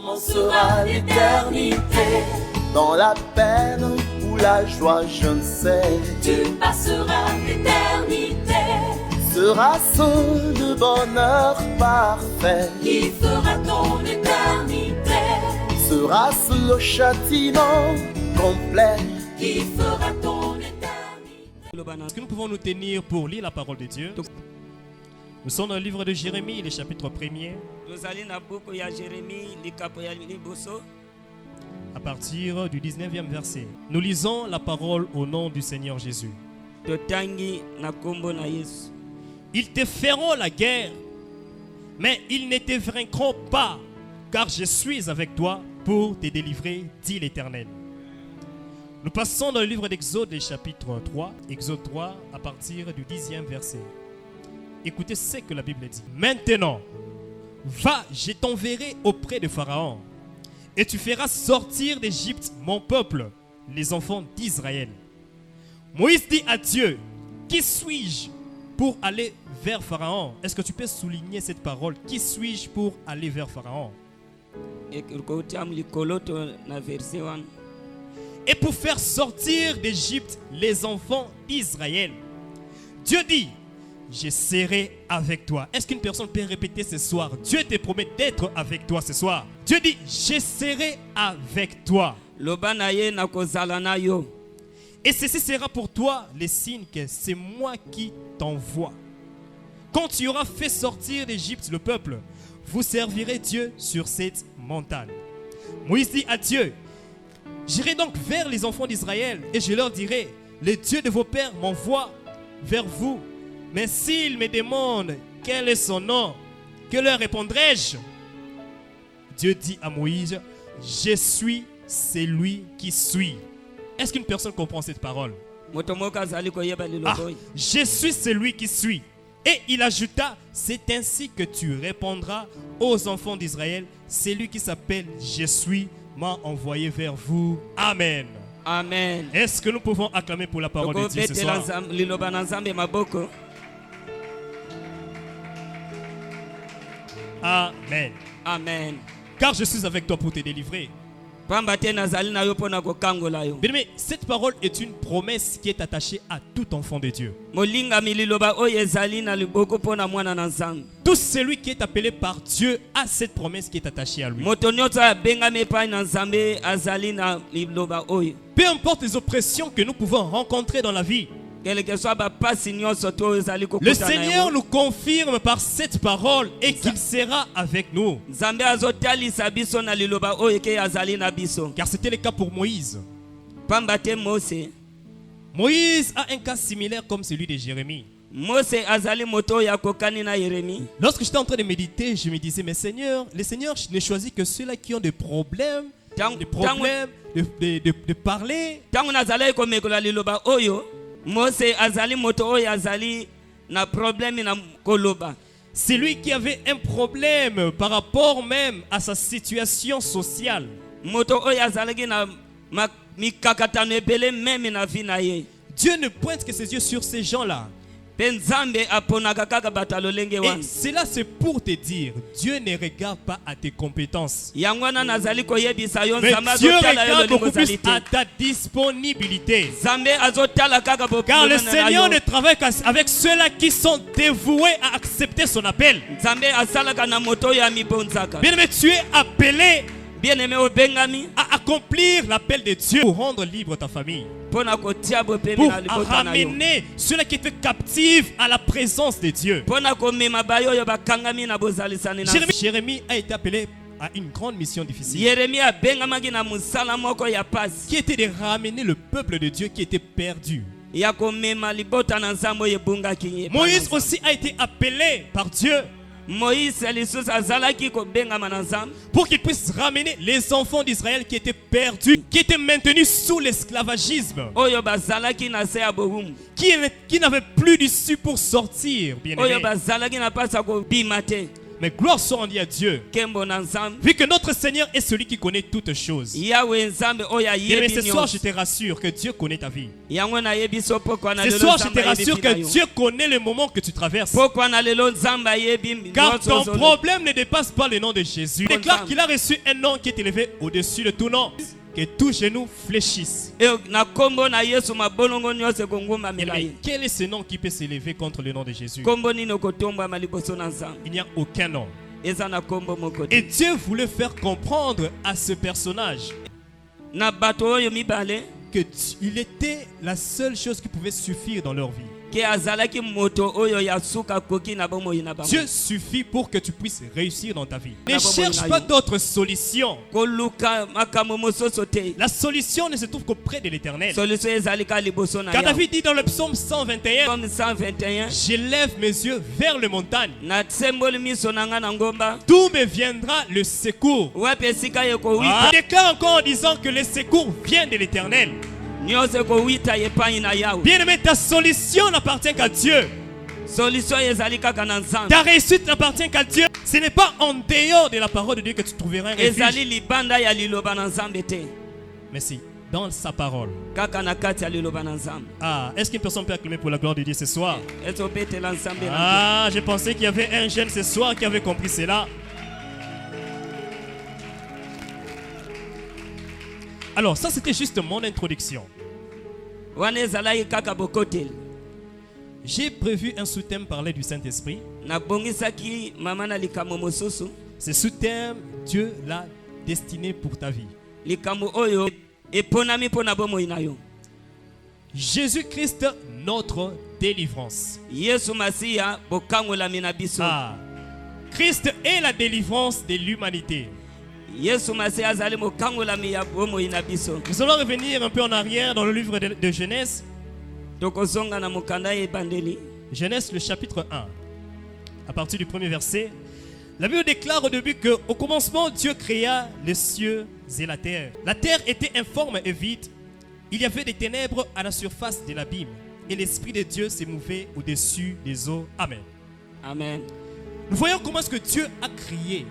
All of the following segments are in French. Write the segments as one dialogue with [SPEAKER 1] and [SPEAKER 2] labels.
[SPEAKER 1] Commencera l'éternité. Dans la peine ou la joie, je ne sais.
[SPEAKER 2] Tu passeras l'éternité.
[SPEAKER 1] Sera-ce le bonheur parfait?
[SPEAKER 2] Qui fera ton éternité?
[SPEAKER 1] Sera-ce le châtiment complet?
[SPEAKER 2] Qui fera ton éternité?
[SPEAKER 3] Est-ce que nous pouvons nous tenir pour lire la parole de Dieu? Nous sommes dans le livre de Jérémie, le chapitre 1er. À partir du 19e verset. Nous lisons la parole au nom du Seigneur Jésus. Ils te feront la guerre, mais ils ne te vaincront pas, car je suis avec toi pour te délivrer, dit l'Éternel. Nous passons dans le livre d'Exode, le chapitre 3, Exode 3, à partir du 10e verset. Écoutez ce que la Bible dit. Maintenant, va, je t'enverrai auprès de Pharaon, et tu feras sortir d'Égypte mon peuple, les enfants d'Israël. Moïse dit à Dieu, qui suis-je pour aller vers Pharaon? Est-ce que tu peux souligner cette parole? Qui suis-je pour aller vers Pharaon? Et pour faire sortir d'Égypte les enfants d'Israël. Dieu dit, je serai avec toi. Est-ce qu'une personne peut répéter ce soir? Dieu te promet d'être avec toi ce soir. Dieu dit, je serai avec toi. Et ceci sera pour toi le signe que c'est moi qui t'envoie. Quand tu auras fait sortir d'Égypte le peuple, vous servirez Dieu sur cette montagne. Moïse dit à Dieu, j'irai donc vers les enfants d'Israël et je leur dirai, le Dieu de vos pères m'envoie vers vous. Mais s'ils me demandent quel est son nom, que leur répondrai-je? Dieu dit à Moïse, je suis celui qui suis. Est-ce qu'une personne comprend cette parole? Je suis celui qui suis. Et il ajouta, c'est ainsi que tu répondras aux enfants d'Israël, celui qui s'appelle je suis m'a envoyé vers vous. Amen.
[SPEAKER 4] Amen.
[SPEAKER 3] Est-ce que nous pouvons acclamer pour la parole de Dieu ce soir? Amen.
[SPEAKER 4] Amen.
[SPEAKER 3] Car je suis avec toi pour te délivrer. Bien-aimé, cette parole est une promesse qui est attachée à tout enfant de Dieu. Tout celui qui est appelé par Dieu a cette promesse qui est attachée à lui. Peu importe les oppressions que nous pouvons rencontrer dans la vie, le Seigneur nous confirme par cette parole et qu'il sera avec nous. Car c'était le cas pour Moïse. Moïse a un cas similaire comme celui de Jérémie. Lorsque j'étais en train de méditer, je me disais, mais Seigneur, le Seigneur ne choisit que ceux-là qui ont des problèmes, de parler. C'est lui qui avait un problème par rapport même à sa situation sociale. Dieu ne pointe que ses yeux sur ces gens-là. Et cela c'est pour te dire, Dieu ne regarde pas à tes compétences, mais Dieu regarde beaucoup plus à ta disponibilité. Car le Seigneur ne travaille qu'avec ceux-là qui sont dévoués à accepter son appel. Bien-aimé, tu es appelé à accomplir l'appel de Dieu pour rendre libre ta famille, pour ramener ceux-là qui étaient captifs à la présence de Dieu. Jérémie a été appelé à une grande mission difficile, qui était de ramener le peuple de Dieu qui était perdu. Moïse aussi a été appelé par Dieu pour qu'il puisse ramener les enfants d'Israël qui étaient perdus, qui étaient maintenus sous l'esclavagisme, qui n'avaient plus d'issue pour sortir, bien-aimés. Mais gloire soit rendue à Dieu.
[SPEAKER 4] Kembo na Nzambe.
[SPEAKER 3] Vu que notre Seigneur est celui qui connaît toutes choses.
[SPEAKER 4] Yahweh Nzambe oyo
[SPEAKER 3] Mais
[SPEAKER 4] ayebi
[SPEAKER 3] ce soir, je
[SPEAKER 4] nyonso.
[SPEAKER 3] te rassure que Dieu connaît ta vie.
[SPEAKER 4] Yango nayebi so pokwa na
[SPEAKER 3] Ce
[SPEAKER 4] lelo
[SPEAKER 3] soir, je
[SPEAKER 4] Nzambe
[SPEAKER 3] te
[SPEAKER 4] ayebi
[SPEAKER 3] rassure
[SPEAKER 4] bina
[SPEAKER 3] que
[SPEAKER 4] yo.
[SPEAKER 3] Dieu connaît le moment que tu traverses.
[SPEAKER 4] Pokwa na lelo Nzambe ayebi
[SPEAKER 3] Car
[SPEAKER 4] nyonso
[SPEAKER 3] ton
[SPEAKER 4] ozolo.
[SPEAKER 3] problème ne dépasse pas le nom de Jésus. Il déclare qu'il a reçu un nom qui est élevé au-dessus de tout nom. Que tout genou fléchisse.
[SPEAKER 4] E na kombo na Yesu mabolongo nyonso ekonguma
[SPEAKER 3] Mais
[SPEAKER 4] milayi.
[SPEAKER 3] quel est ce nom qui peut s'élever contre le nom de Jésus?
[SPEAKER 4] Kombo nini okotombwa maliboso na Nzambe.
[SPEAKER 3] Il n'y a aucun nom.
[SPEAKER 4] Eza na kombo moko
[SPEAKER 3] Et
[SPEAKER 4] te.
[SPEAKER 3] Dieu voulait faire comprendre à ce personnage
[SPEAKER 4] Na bato oyo mibale
[SPEAKER 3] qu'il était la seule chose qui pouvait suffire dans leur vie.
[SPEAKER 4] ke azalaki moto oyo ya suka koki na bomoi na bango.
[SPEAKER 3] Dieu suffit pour que tu puisses réussir dans ta vie. Ne
[SPEAKER 4] D'abord,
[SPEAKER 3] cherche
[SPEAKER 4] moi,
[SPEAKER 3] pas
[SPEAKER 4] il
[SPEAKER 3] d'autres solutions.
[SPEAKER 4] Koluka makambo mosusu te.
[SPEAKER 3] La solution ne se trouve qu'auprès de l'Éternel.
[SPEAKER 4] Solution ezali ka liboso na
[SPEAKER 3] Car
[SPEAKER 4] Yawe.
[SPEAKER 3] David dit dans le psaume 121,
[SPEAKER 4] Comme 121
[SPEAKER 3] j'élève mes yeux vers les montagnes.
[SPEAKER 4] na tsemboli miso na nga na ngomba.
[SPEAKER 3] D'où me viendra le secours?
[SPEAKER 4] Wapi esika
[SPEAKER 3] Il
[SPEAKER 4] ekowita.
[SPEAKER 3] déclare encore en disant que le secours vient de l'Éternel.
[SPEAKER 4] Nyonso ekowita epai na Yawe.
[SPEAKER 3] Bien-aimé, ta solution n'appartient qu'à Dieu.
[SPEAKER 4] Solution ezali kaka na Nzambe.
[SPEAKER 3] Ta réussite n'appartient qu'à Dieu. Ce n'est pas en dehors de la parole de Dieu que tu trouveras un
[SPEAKER 4] Ezali
[SPEAKER 3] refuge.
[SPEAKER 4] libanda ya liloba na Nzambe te.
[SPEAKER 3] Mais si, dans sa parole.
[SPEAKER 4] Kaka na kati ya liloba na Nzambe.
[SPEAKER 3] Ah, est-ce qu'une personne peut acclamer pour la gloire de Dieu ce soir?
[SPEAKER 4] Ezobetela Nzambe na.
[SPEAKER 3] Ah, j'ai pensé qu'il y avait un jeune ce soir qui avait compris cela. Alors, ça c'était juste mon introduction.
[SPEAKER 4] Wana ezalaki kaka bokoteli.
[SPEAKER 3] J'ai prévu un sous-thème parler du Saint-Esprit.
[SPEAKER 4] Nabongisaki mama na likambo mosusu.
[SPEAKER 3] Ce sous-thème, Dieu l'a destiné pour ta vie.
[SPEAKER 4] Likambo oyo eponami mpona bomoi na yo.
[SPEAKER 3] Jésus-Christ, notre délivrance.
[SPEAKER 4] Yesu Masiya bokangolami na biso.
[SPEAKER 3] Ah, Christ est la délivrance de l'humanité.
[SPEAKER 4] Yesu Masiya azali mokangolami ya bomoi na biso.
[SPEAKER 3] Nous allons revenir un peu en arrière dans le livre de Genèse.
[SPEAKER 4] Tokozonga na mokanda ya ebandeli.
[SPEAKER 3] Genèse, le chapitre 1. À partir du premier verset, la Bible déclare au début qu'au commencement, Dieu créa les cieux et la terre. La terre était informe et vide. Il y avait des ténèbres à la surface de l'abîme. Et l'Esprit de Dieu s'est mouvé au-dessus des eaux. Amen.
[SPEAKER 4] Amen.
[SPEAKER 3] Nous voyons comment est-ce que Dieu a créé.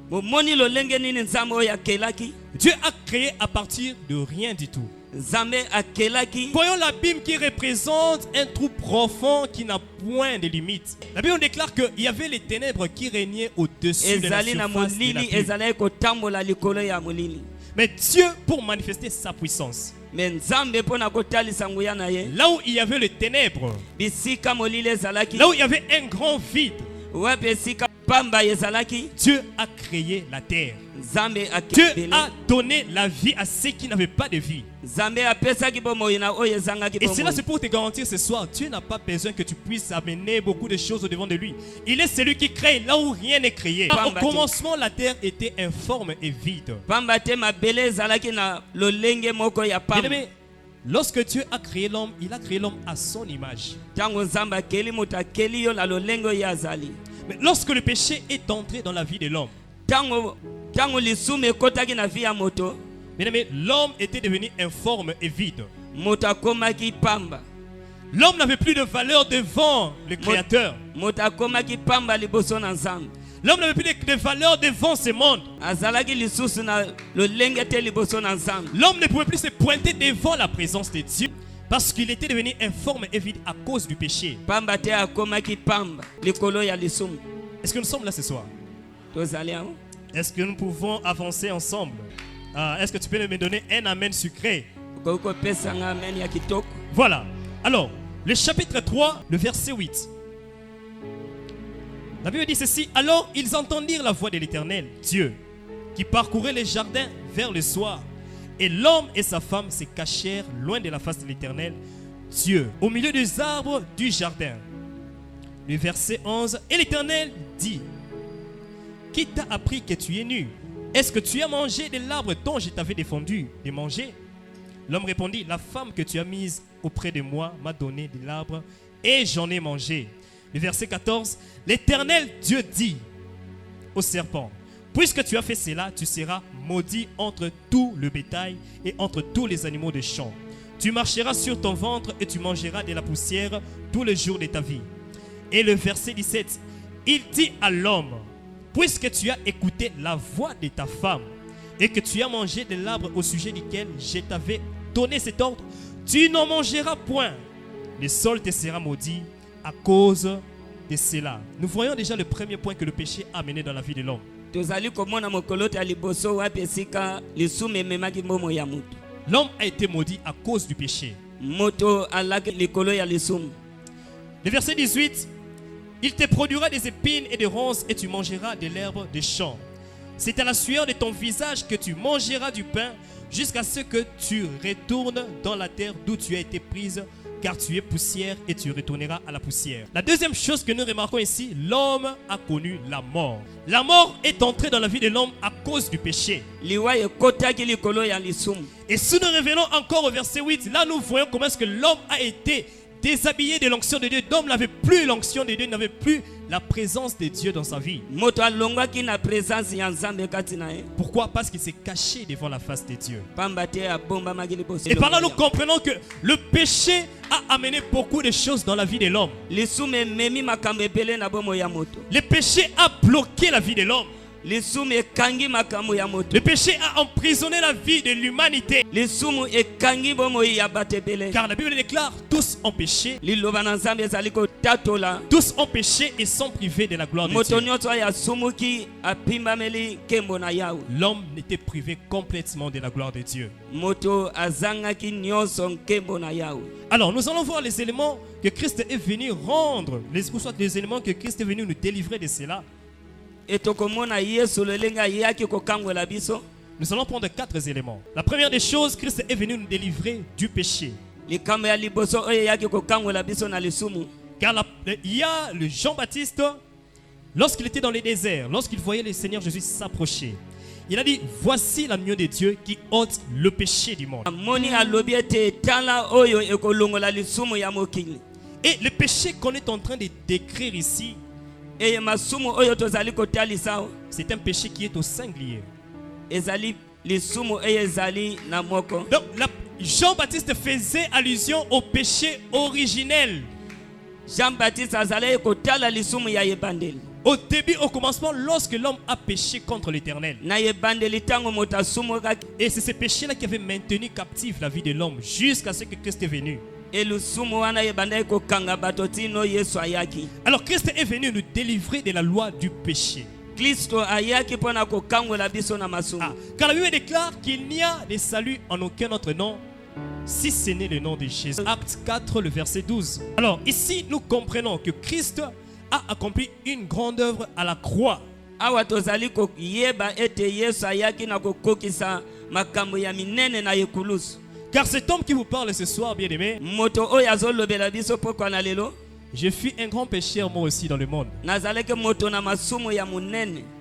[SPEAKER 4] Momoni lolenge nini Nzambe oyo akelaki.
[SPEAKER 3] Dieu a créé à partir de rien du tout.
[SPEAKER 4] Nzambe akelaki.
[SPEAKER 3] Voyons l'abîme qui représente un trou profond qui n'a point de limite. La Bible déclare qu'il y avait les ténèbres qui régnaient au-dessus de la
[SPEAKER 4] Ezali na
[SPEAKER 3] surface de
[SPEAKER 4] molili
[SPEAKER 3] l'abîme.
[SPEAKER 4] ezalaki kotambola likolo ya molili.
[SPEAKER 3] Mais Dieu, pour manifester sa puissance,
[SPEAKER 4] Me Nzambe mpona kotalisa nguya na ye.
[SPEAKER 3] là où il y avait les ténèbres,
[SPEAKER 4] Bisika molili ezalaki.
[SPEAKER 3] là où il y avait un grand vide,
[SPEAKER 4] Wapi esika pamba ezalaki.
[SPEAKER 3] Dieu a créé la terre.
[SPEAKER 4] Nzambe
[SPEAKER 3] Dieu
[SPEAKER 4] akebele.
[SPEAKER 3] a donné la vie à ceux qui n'avaient pas de vie.
[SPEAKER 4] Nzambe apesaki bomoi na oyo ezangaki
[SPEAKER 3] Et cela,
[SPEAKER 4] bomoi.
[SPEAKER 3] c'est pour te garantir ce soir, Dieu n'a pas besoin que tu puisses amener beaucoup de choses au devant de lui. Il est celui qui crée là où rien n'est créé. Au commencement, la terre était informe et vide.
[SPEAKER 4] Pamba te mabele ezalaki na lolenge moko ya pamba.
[SPEAKER 3] Bien-aimé, lorsque Dieu a créé l'homme, il a créé l'homme à son image.
[SPEAKER 4] Tango Nzambe akeli moto akeli yo na lolenge oyo azali.
[SPEAKER 3] Mais lorsque le péché est entré dans la vie de l'homme,
[SPEAKER 4] Tango lisumu ekotaki na vi ya moto.
[SPEAKER 3] bien-aimé, l'homme était devenu informe et vide.
[SPEAKER 4] Moto akomaki pamba.
[SPEAKER 3] L'homme n'avait plus de valeur devant le Créateur.
[SPEAKER 4] Moto akomaki pamba liboso na Nzambe.
[SPEAKER 3] L'homme n'avait plus de valeur devant ce monde.
[SPEAKER 4] Azalaki lisusu na lolenge te liboso na Nzambe.
[SPEAKER 3] L'homme ne pouvait plus se pointer devant la présence de Dieu parce qu'il était devenu informe et vide à cause du péché.
[SPEAKER 4] Pamba te akomaki pamba likolo ya lisumu.
[SPEAKER 3] Est-ce que nous sommes là ce soir?
[SPEAKER 4] Tozali aho.
[SPEAKER 3] Est-ce que nous pouvons avancer ensemble? Est-ce que tu peux me donner un amen sucré?
[SPEAKER 4] Okoki kopesa nga amen ya kitoko.
[SPEAKER 3] Voilà. Alors, le chapitre 3, le verset 8. La Bible dit ceci. Alors ils entendirent la voix de l'Éternel, Dieu, qui parcourait les jardins vers le soir. Et l'homme et sa femme se cachèrent loin de la face de l'Éternel, Dieu, au milieu des arbres du jardin. Le verset 11. Et l'Éternel dit, qui t'a appris que tu es nu? Est-ce que tu as mangé de l'arbre dont je t'avais défendu de manger? L'homme répondit, la femme que tu as mise auprès de moi m'a donné de l'arbre et j'en ai mangé. Le verset 14. L'Éternel Dieu dit au serpent, puisque tu as fait cela, tu seras maudit entre tout le bétail et entre tous les animaux des champs. Tu marcheras sur ton ventre et tu mangeras de la poussière tous les jours de ta vie. Et le verset 17. il dit à l'homme, puisque tu as écouté la voix de ta femme et que tu as mangé de l'arbre au sujet duquel je t'avais donné cet ordre, tu n'en mangeras point. Le sol te sera maudit à cause de cela. Nous voyons déjà le premier point que le péché a amené dans la vie de l'homme. L'homme a été maudit à cause du péché. Le verset 18, il te produira des épines et des ronces et tu mangeras de l'herbe des champs. C'est à la sueur de ton visage que tu mangeras du pain jusqu'à ce que tu retournes dans la terre d'où tu as été prise, car tu es poussière et tu retourneras à la poussière. La deuxième chose que nous remarquons ici, l'homme a connu la mort. La mort est entrée dans la vie de l'homme à cause du péché. Et si nous revenons encore au verset 8, là nous voyons comment est-ce que l'homme a été déshabillé de l'onction de Dieu. L'homme n'avait plus l'onction de Dieu, il n'avait plus la présence de Dieu dans sa vie. Pourquoi? Parce qu'il s'est caché devant la face de Dieu. Et par là nous comprenons que le péché a amené beaucoup de choses dans la vie de l'homme. Le péché a bloqué la vie de l'homme. Le péché a emprisonné la vie de l'humanité. Car la Bible déclare, tous ont péché. Tous ont péché et sont privés de la gloire de Dieu. L'homme était privé complètement de la gloire de Dieu. Alors nous allons voir les éléments que Christ est venu rendre, ou soit les éléments que Christ est venu nous délivrer de cela. Nous allons prendre 4 éléments. La première des choses, Christ est venu nous délivrer du péché. Car il y a le Jean-Baptiste, lorsqu'il était dans les déserts, lorsqu'il voyait le Seigneur Jésus s'approcher, il a dit, voici l'agneau de Dieu qui ôte le péché du monde. Et le péché qu'on est en train de décrire ici, c'est un péché qui est au singulier. Donc Jean-Baptiste faisait allusion au péché originel. Au début, au commencement, lorsque l'homme a péché contre l'Éternel. Et c'est ce péché-là qui avait maintenu captif la vie de l'homme jusqu'à ce que Christ est venu. Alors Christ est venu nous délivrer de la loi du péché. Car la Bible déclare qu'il n'y a de salut en aucun autre nom si ce n'est le nom de Jésus. Acte 4, le verset 12. Alors ici nous comprenons que Christ a accompli une grande œuvre à la croix. Car cet homme qui vous parle ce soir, bien aimé, je fsuis un grand pécheur moi aussi dans le monde.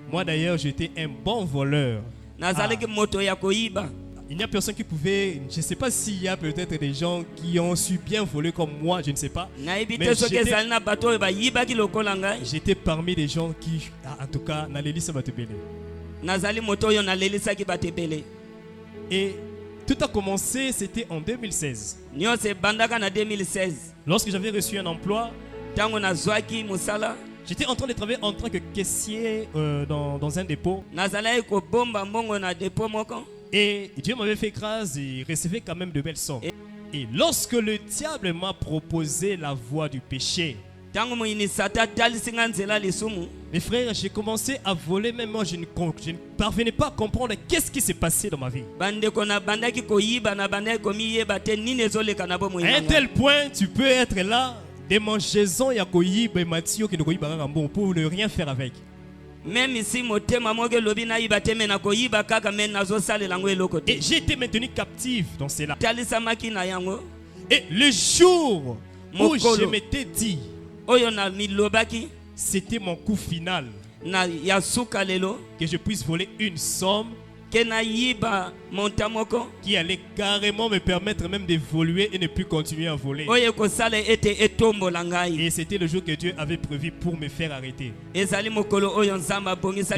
[SPEAKER 3] Moi d'ailleurs j'étais un bon voleur. Il n'y a personne qui pouvait, je ne sais pas s'il y a peut-être des gens qui ont su bien voler comme moi, je ne sais pas. Mais j'étais parmi des gens qui, en tout cas, n'allélisa batebele. Et tout a commencé, c'était en 2016. Lorsque j'avais reçu un emploi, j'étais en train de travailler en tant que caissier dans un dépôt. Et Dieu m'avait fait grâce et recevait quand même de belles sommes. Et lorsque le diable m'a proposé la voie du péché, mes frères, j'ai commencé à voler, même moi je ne parvenais pas à comprendre qu'est-ce qui s'est passé dans ma vie. À un tel point, tu peux être là, des mangeaisons, il y a pour ne rien faire avec. Et j'ai été maintenu captif dans cela. Et le jour où je m'étais dit, c'était mon coup final, que je puisse voler une somme qui allait carrément me permettre même d'évoluer et ne plus continuer à voler. Et c'était le jour que Dieu avait prévu pour me faire arrêter. Bien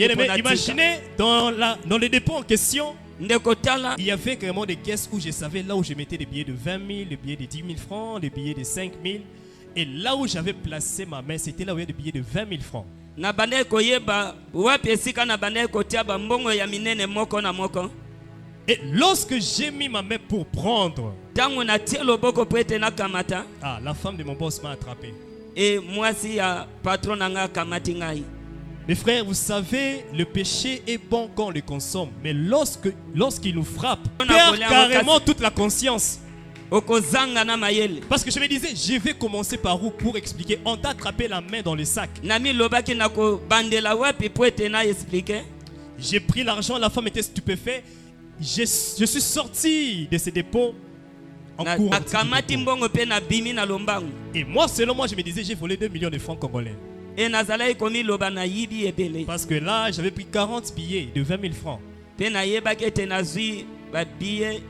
[SPEAKER 3] aimé, imaginez dans le dépôt en question, il y avait vraiment des caisses où je savais là où je mettais des billets de 20 000, des billets de 10 000 francs, des billets de 5 000. Et là où j'avais placé ma main, c'était là où il y avait des billets de 20 000 francs.
[SPEAKER 4] na bandai koyeba wapi esika na bandai kotia bambongo ya minene moko na moko.
[SPEAKER 3] Et lorsque j'ai mis ma main pour prendre,
[SPEAKER 4] Tangu na tie loboko po ete nakamata,
[SPEAKER 3] la femme de mon boss m'a attrapé.
[SPEAKER 4] e mwasi ya patron na nga akamati ngai.
[SPEAKER 3] Mes frères, vous savez, le péché est bon quand on le consomme, mais lorsqu'il nous frappe, il perd carrément toute la conscience.
[SPEAKER 4] Okozanga na mayele.
[SPEAKER 3] Parce que je me disais, je vais commencer par où pour expliquer. On t'a attrapé la main dans le sac.
[SPEAKER 4] Nami lobaki na ko bandela wapi po ete na expliquer.
[SPEAKER 3] J'ai pris l'argent, la femme était stupéfaite. Je suis sorti de ce dépôt en courant.
[SPEAKER 4] Akamati mbongo pe na bimi na lombangu.
[SPEAKER 3] Et moi, selon moi, je me disais, j'ai volé 2 millions de francs congolais.
[SPEAKER 4] E nazalaki komi loba na yibi ebele.
[SPEAKER 3] Parce que là, j'avais pris 40 billets de 20 000 francs.
[SPEAKER 4] Pe na yebaki ete nazwi ba billet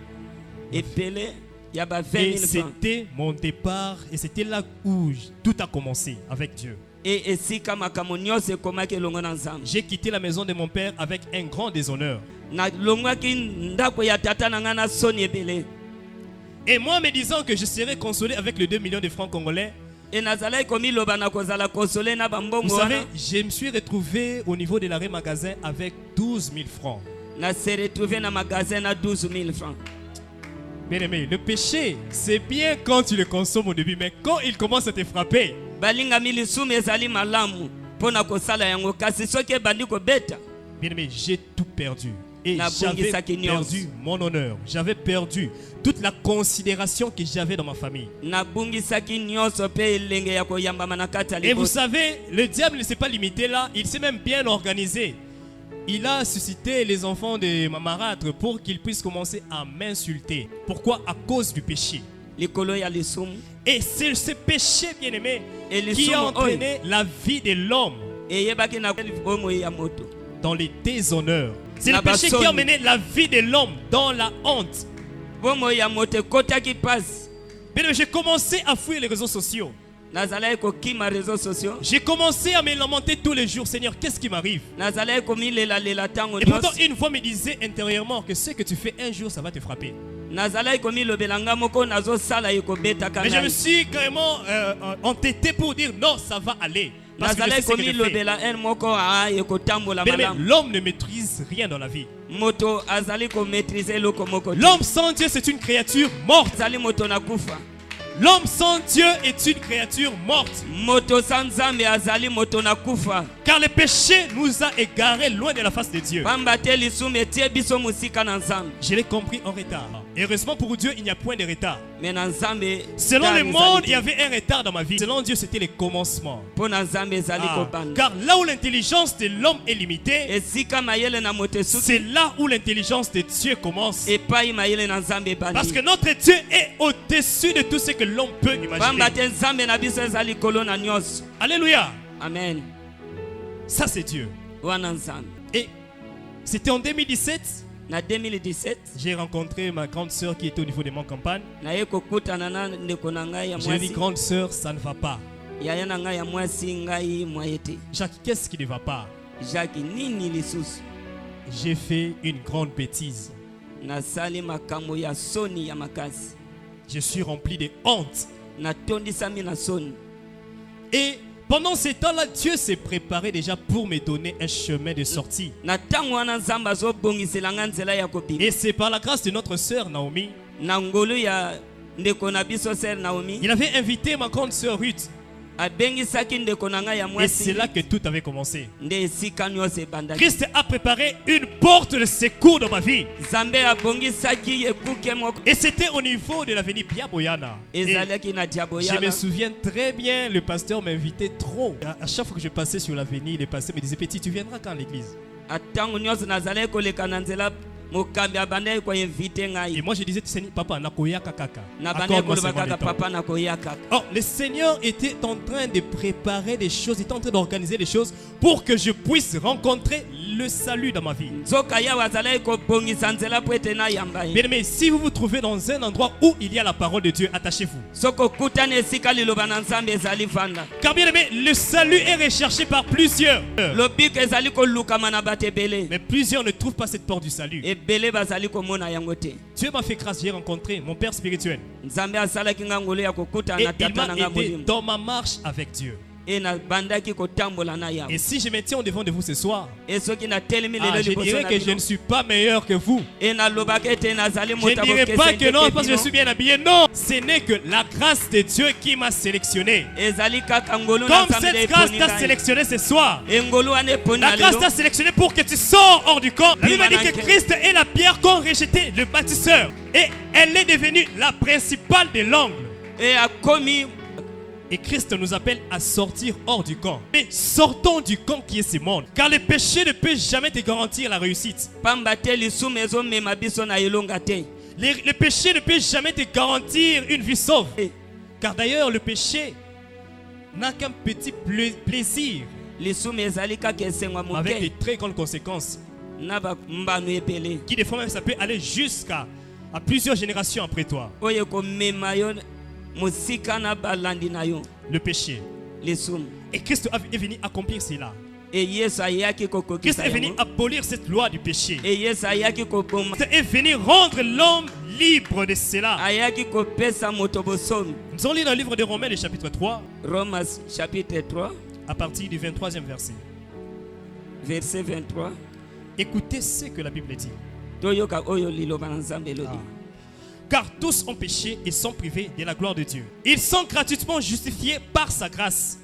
[SPEAKER 4] ebele ya ba 20
[SPEAKER 3] Et
[SPEAKER 4] 000 francs.
[SPEAKER 3] c'était mon départ. Et c'était là où tout a commencé avec Dieu.
[SPEAKER 4] E esika makambo nyonso ekomaki elongo na Nzambe.
[SPEAKER 3] J'ai quitté la maison de mon père avec un grand déshonneur.
[SPEAKER 4] Na longwaki ndako ya tata na nga na soni ebele.
[SPEAKER 3] Et moi, me disant que je serais consolé avec les 2 millions de francs congolais,
[SPEAKER 4] E nazalaki komi loba na kozala konsole na
[SPEAKER 3] vous
[SPEAKER 4] bambongo
[SPEAKER 3] savez,
[SPEAKER 4] wana.
[SPEAKER 3] je me suis retrouvé au niveau de l'arrêt magasin avec 12 000 francs.
[SPEAKER 4] Na se retrouvé na magasin na 12 000 francs.
[SPEAKER 3] Bien aimé, le péché, c'est bien quand tu le consommes au début, mais quand il commence à te frapper,
[SPEAKER 4] Balingami lisumu ezali malamu mpona kosala yango kasi soki ebandi kobeta.
[SPEAKER 3] bien aimé, j'ai tout perdu. Et
[SPEAKER 4] Na
[SPEAKER 3] j'avais
[SPEAKER 4] bungisaki nyonso.
[SPEAKER 3] perdu mon honneur. J'avais perdu toute la considération que j'avais dans ma famille.
[SPEAKER 4] Nabungisaki nyonso pe elenge ya koyambama na kati ya
[SPEAKER 3] Et vous
[SPEAKER 4] liboso.
[SPEAKER 3] savez, le diable ne s'est pas limité là, il s'est même bien organisé. Il a suscité les enfants de ma marâtre pour qu'ils puissent commencer à m'insulter. Pourquoi? À cause du péché.
[SPEAKER 4] Likolo ya lisumu
[SPEAKER 3] Et c'est ce péché, bien aimé,
[SPEAKER 4] Et les
[SPEAKER 3] qui a
[SPEAKER 4] sommes
[SPEAKER 3] entraîné la vie de l'homme
[SPEAKER 4] eyebaki na bomo ya moto.
[SPEAKER 3] dans les déshonneurs. C'est le
[SPEAKER 4] Na
[SPEAKER 3] péché qui
[SPEAKER 4] basoni.
[SPEAKER 3] a emmené la vie de l'homme dans la honte.
[SPEAKER 4] Bomo ya moto ekotaki pasi.
[SPEAKER 3] Bien aimé, j'ai commencé à fuir les réseaux sociaux.
[SPEAKER 4] Nazalaki kokima réseaux sociaux.
[SPEAKER 3] J'ai commencé à me lamenter tous les jours. Seigneur, qu'est-ce qui m'arrive?
[SPEAKER 4] Nazalaki komilela tango
[SPEAKER 3] Et pourtant,
[SPEAKER 4] nyonso.
[SPEAKER 3] une voix me disait intérieurement que ce que tu fais un jour, ça va te frapper.
[SPEAKER 4] Nazalaki komilobela nga moko nazosala ekobetaka
[SPEAKER 3] Mais je me
[SPEAKER 4] ngai.
[SPEAKER 3] suis carrément entêté pour dire non, ça va aller. Parce que je sais
[SPEAKER 4] Nazalaki
[SPEAKER 3] ce que je fais.
[SPEAKER 4] komilobela en moko ekotambola
[SPEAKER 3] Bien aimé,
[SPEAKER 4] malamu.
[SPEAKER 3] l'homme ne maîtrise rien dans la vie.
[SPEAKER 4] Moto azali komaîtriser eloko moko. te.
[SPEAKER 3] L'homme sans Dieu, c'est une créature morte.
[SPEAKER 4] Azali moto nakufa.
[SPEAKER 3] L'homme sans Dieu est une créature morte.
[SPEAKER 4] Moto sans Nzambe azali moto nakufa.
[SPEAKER 3] Car le péché nous a égarés loin de la face de Dieu.
[SPEAKER 4] Pamba te lisumu etie biso musika na Nzambe.
[SPEAKER 3] Je l'ai compris en retard. Heureusement pour Dieu, il n'y a point de retard.
[SPEAKER 4] Mais na Nzambe
[SPEAKER 3] Selon
[SPEAKER 4] ta
[SPEAKER 3] le
[SPEAKER 4] ezali
[SPEAKER 3] monde,
[SPEAKER 4] te.
[SPEAKER 3] il y avait un retard dans ma vie. Selon Dieu, c'était le commencement.
[SPEAKER 4] Mpo na Nzambe ezali kobanda.
[SPEAKER 3] Car là où l'intelligence de l'homme est limitée,
[SPEAKER 4] Esika mayele na moto esuki
[SPEAKER 3] c'est là où l'intelligence de Dieu commence.
[SPEAKER 4] epai mayele na Nzambe
[SPEAKER 3] Parce que
[SPEAKER 4] ebandi.
[SPEAKER 3] notre Dieu est au-dessus de tout ce que l'homme peut imaginer.
[SPEAKER 4] Pamba te Nzambe na biso ezali kolo na nyonso.
[SPEAKER 3] Alléluia.
[SPEAKER 4] Amen.
[SPEAKER 3] Ça, c'est Dieu.
[SPEAKER 4] Wana Nzambe.
[SPEAKER 3] Et c'était en 2017,
[SPEAKER 4] Na 2017
[SPEAKER 3] j'ai rencontré ma grande sœur qui était au niveau de mon campagne.
[SPEAKER 4] naye kokutana na ndeko na ngai ya
[SPEAKER 3] Je lui ai dit,
[SPEAKER 4] mwasi.
[SPEAKER 3] grande sœur, ça ne va pas.
[SPEAKER 4] Yaya na ngai ya mwasi ngai mwayete.
[SPEAKER 3] Jacques, qu'est-ce qui ne va pas?
[SPEAKER 4] Jacques nini lisusu.
[SPEAKER 3] J'ai fait une grande bêtise.
[SPEAKER 4] Nasali makambo ya soni ya makasi.
[SPEAKER 3] Je suis rempli de honte.
[SPEAKER 4] Natondisami na soni.
[SPEAKER 3] Et pendant ce temps-là, Dieu s'est préparé déjà pour me donner un chemin de sortie.
[SPEAKER 4] Na ntango wana Nzambe azobongisela nga nzela ya kobima.
[SPEAKER 3] Et c'est par la grâce de notre sœur Naomi.
[SPEAKER 4] Na ngolu ya ndeko na biso ser Naomi.
[SPEAKER 3] Il avait invité ma grande sœur Ruth.
[SPEAKER 4] Abengisaki ndeko na ngai ya
[SPEAKER 3] Et
[SPEAKER 4] mwasi.
[SPEAKER 3] c'est là que tout avait commencé.
[SPEAKER 4] Nde esika nyonso ebandaki.
[SPEAKER 3] Christ a préparé une porte de secours dans ma vie.
[SPEAKER 4] Nzambe abongisaki ekuke moko.
[SPEAKER 3] Et c'était au niveau de l'avenue Pia Boyana. Et
[SPEAKER 4] Ezalaki na
[SPEAKER 3] je me
[SPEAKER 4] diaboyana.
[SPEAKER 3] souviens très bien, le pasteur m'invitait trop. À chaque fois que je passais sur l'avenue, le pasteur me disait, petit, tu viendras quand à l'église?
[SPEAKER 4] Atango nyonso nazalaki koleka na nzela mokambi abandaki koinvite
[SPEAKER 3] Et
[SPEAKER 4] ngai.
[SPEAKER 3] moi je disais, Seigneur, papa, nakoyaka kaka.
[SPEAKER 4] Nabandaki
[SPEAKER 3] Accorde-moi
[SPEAKER 4] koloba
[SPEAKER 3] seulement
[SPEAKER 4] kaka
[SPEAKER 3] le temps.
[SPEAKER 4] papa nakoya kaka.
[SPEAKER 3] Or, le Seigneur était en train de préparer des choses, il était en train d'organiser des choses pour que je puisse rencontrer le salut dans ma vie.
[SPEAKER 4] Nzoka yawe azalaki kobongisa nzela po ete nayamba ye.
[SPEAKER 3] Bien aimé, si vous vous trouvez dans un endroit où il y a la parole de Dieu, attachez-vous.
[SPEAKER 4] Soki okutani esika liloba na Nzambe ezali vanda.
[SPEAKER 3] Car bien aimé, le salut est recherché par plusieurs.
[SPEAKER 4] Lobiko ezali kolukama na bato ebele.
[SPEAKER 3] Mais plusieurs ne trouvent pas cette porte du salut.
[SPEAKER 4] Ebele bazali komona yango te.
[SPEAKER 3] Dieu m'a fait grâce, j'ai rencontré mon Père spirituel.
[SPEAKER 4] Nzambe asalaki nga ngolu ya kokutana
[SPEAKER 3] Et
[SPEAKER 4] na
[SPEAKER 3] il
[SPEAKER 4] tata na
[SPEAKER 3] m'a
[SPEAKER 4] nga
[SPEAKER 3] aidé
[SPEAKER 4] molimo.
[SPEAKER 3] dans ma marche avec Dieu.
[SPEAKER 4] Et na bandaki kotambola na yawe.
[SPEAKER 3] Et si je me tiens au devant de vous ce soir,
[SPEAKER 4] Et soki na telemi
[SPEAKER 3] je
[SPEAKER 4] lelo liboso
[SPEAKER 3] dirais
[SPEAKER 4] na
[SPEAKER 3] que je
[SPEAKER 4] bino.
[SPEAKER 3] ne suis pas meilleur que vous.
[SPEAKER 4] Et na lobaka ete nazali
[SPEAKER 3] Je
[SPEAKER 4] moto
[SPEAKER 3] ne dirais pas que non parce que je
[SPEAKER 4] bino.
[SPEAKER 3] suis bien habillé. Non, ce n'est que la grâce de Dieu qui m'a sélectionné.
[SPEAKER 4] Ezali kaka ngolu na
[SPEAKER 3] Comme
[SPEAKER 4] nzambe
[SPEAKER 3] cette grâce
[SPEAKER 4] eponi
[SPEAKER 3] t'a
[SPEAKER 4] ngai.
[SPEAKER 3] sélectionné ce soir.
[SPEAKER 4] Et ngolu wana eponi
[SPEAKER 3] La
[SPEAKER 4] na
[SPEAKER 3] grâce
[SPEAKER 4] lelo.
[SPEAKER 3] t'a sélectionné pour que tu sors hors du camp. La Bible dit que Christ est la pierre qu'ont rejeté le bâtisseur. Et elle est devenue la principale de l'angle.
[SPEAKER 4] Et akomi
[SPEAKER 3] Et Christ nous appelle à sortir hors du camp. Mais sortons du camp qui est ce monde. Car le péché ne peut jamais te garantir la réussite.
[SPEAKER 4] pamba te lisumu ezomema biso na elonga te.
[SPEAKER 3] Le péché ne peut jamais te garantir une vie sauve.
[SPEAKER 4] Eh,
[SPEAKER 3] Car d'ailleurs, le péché n'a qu'un petit plaisir
[SPEAKER 4] lisumu ezali kaka esengwa
[SPEAKER 3] avec de
[SPEAKER 4] moke
[SPEAKER 3] très grandes conséquences.
[SPEAKER 4] na mbano epele
[SPEAKER 3] Qui des fois même ça peut aller jusqu'à plusieurs générations après toi.
[SPEAKER 4] oyo ekomema yo mosika na balandi na yo
[SPEAKER 3] Le péché.
[SPEAKER 4] lisumu.
[SPEAKER 3] Et Christ est venu accomplir cela.
[SPEAKER 4] E yesu ayaki
[SPEAKER 3] Christ
[SPEAKER 4] kokokisa
[SPEAKER 3] est venu
[SPEAKER 4] yango.
[SPEAKER 3] abolir cette loi du péché.
[SPEAKER 4] E yesu ayaki koboma,
[SPEAKER 3] Christ est venu rendre l'homme libre de cela.
[SPEAKER 4] ayaki kopesa moto bosomi.
[SPEAKER 3] Nous allons lire dans le livre de Romains, le chapitre 3,
[SPEAKER 4] Romains chapitre 3
[SPEAKER 3] à partir du 23e verset.
[SPEAKER 4] verset 23.
[SPEAKER 3] Écoutez ce que la Bible dit.
[SPEAKER 4] Toyoka oyo liloba na Nzambe elobi.
[SPEAKER 3] Car tous ont péché et sont privés de la gloire de Dieu. Ils sont gratuitement justifiés par sa grâce,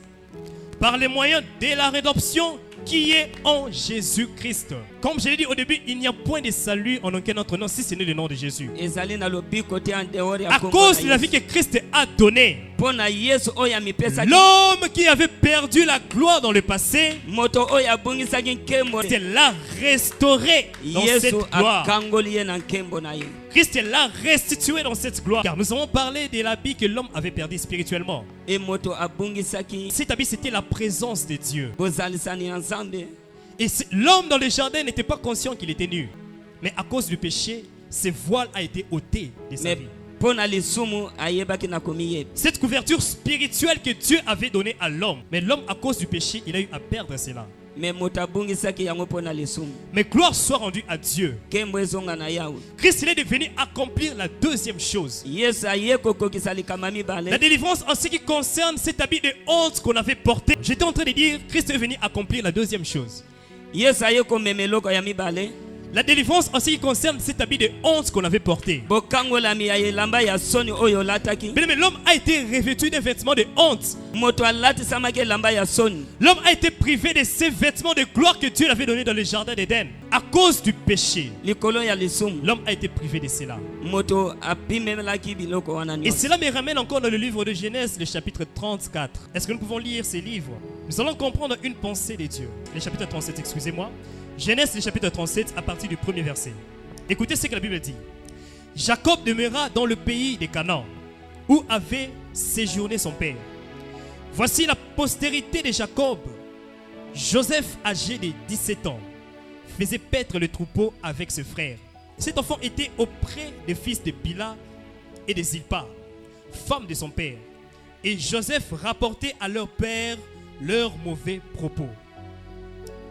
[SPEAKER 3] par les moyens de la rédemption qui est en Jésus-Christ. Comme je l'ai dit au début, il n'y a point de salut en aucun autre nom si ce n'est le nom de Jésus.
[SPEAKER 4] Ezali na lobi kote en dehors ya
[SPEAKER 3] À
[SPEAKER 4] kombo
[SPEAKER 3] cause
[SPEAKER 4] na
[SPEAKER 3] de la vie
[SPEAKER 4] Yesu.
[SPEAKER 3] que Christ a donnée,
[SPEAKER 4] Pona Yesu oyo amipesaki
[SPEAKER 3] l'homme qui avait perdu la gloire dans le passé,
[SPEAKER 4] moto oyo abongisaki nkembo.
[SPEAKER 3] Christ l'a restauré dans cette
[SPEAKER 4] Yesu
[SPEAKER 3] gloire.
[SPEAKER 4] akangoli ye na nkembo na ye.
[SPEAKER 3] Christ l'a restitué dans cette gloire. Car nous avons parlé de l'habit que l'homme avait perdu spirituellement.
[SPEAKER 4] E moto abongisaki
[SPEAKER 3] Cet habit, c'était la présence de Dieu.
[SPEAKER 4] bozalisani ya Nzambe.
[SPEAKER 3] Et l'homme dans le jardin n'était pas conscient qu'il était nu. Mais à cause du péché, ce voile a été ôté de sa
[SPEAKER 4] Mais
[SPEAKER 3] vie.
[SPEAKER 4] pona lisumu ayebaki na komi ye.
[SPEAKER 3] Cette couverture spirituelle que Dieu avait donnée à l'homme. Mais l'homme, à cause du péché, il a eu à perdre cela.
[SPEAKER 4] Mais moto abongisaki yango pona lisumu.
[SPEAKER 3] Mais gloire soit rendue à Dieu.
[SPEAKER 4] Nkembo ezonga na yawe.
[SPEAKER 3] Christ il est devenu accomplir la deuxième chose.
[SPEAKER 4] Yesu aye kokokisa likama
[SPEAKER 3] La
[SPEAKER 4] mibale.
[SPEAKER 3] délivrance en ce qui concerne cet habit de honte qu'on avait porté. J'étais en train de dire, Christ est venu accomplir la deuxième chose.
[SPEAKER 4] Yesu aye komema eloko ya mibale.
[SPEAKER 3] La délivrance en ce qui concerne cet habit de honte qu'on avait porté.
[SPEAKER 4] Bokangolami ya elamba ya soni oyo olataki.
[SPEAKER 3] Mais l'homme a été revêtu d'un vêtement de honte.
[SPEAKER 4] Moto alatisamaki elamba ya soni.
[SPEAKER 3] L'homme a été privé de ces vêtements de gloire que Dieu avait donnés dans le jardin d'Éden. À cause du péché,
[SPEAKER 4] Likolo ya lisumu.
[SPEAKER 3] l'homme a été privé de cela.
[SPEAKER 4] Moto apimelaki biloko wana
[SPEAKER 3] Et
[SPEAKER 4] nyonso.
[SPEAKER 3] cela me ramène encore dans le livre de Genèse, le chapitre 34. Est-ce que nous pouvons lire ces livres? Nous allons comprendre une pensée de Dieu. Le chapitre 37, excusez-moi. Genèse, le chapitre 37, à partir du premier verset. Écoutez ce que la Bible dit. Jacob demeura dans le pays de Canaan, où avait séjourné son père. Voici la postérité de Jacob. Joseph, âgé de 17 ans, faisait paître le troupeau avec ses frères. Cet enfant était auprès des fils de Bila et de Zilpa, femme de son père. Et Joseph rapportait à leur père leurs mauvais propos.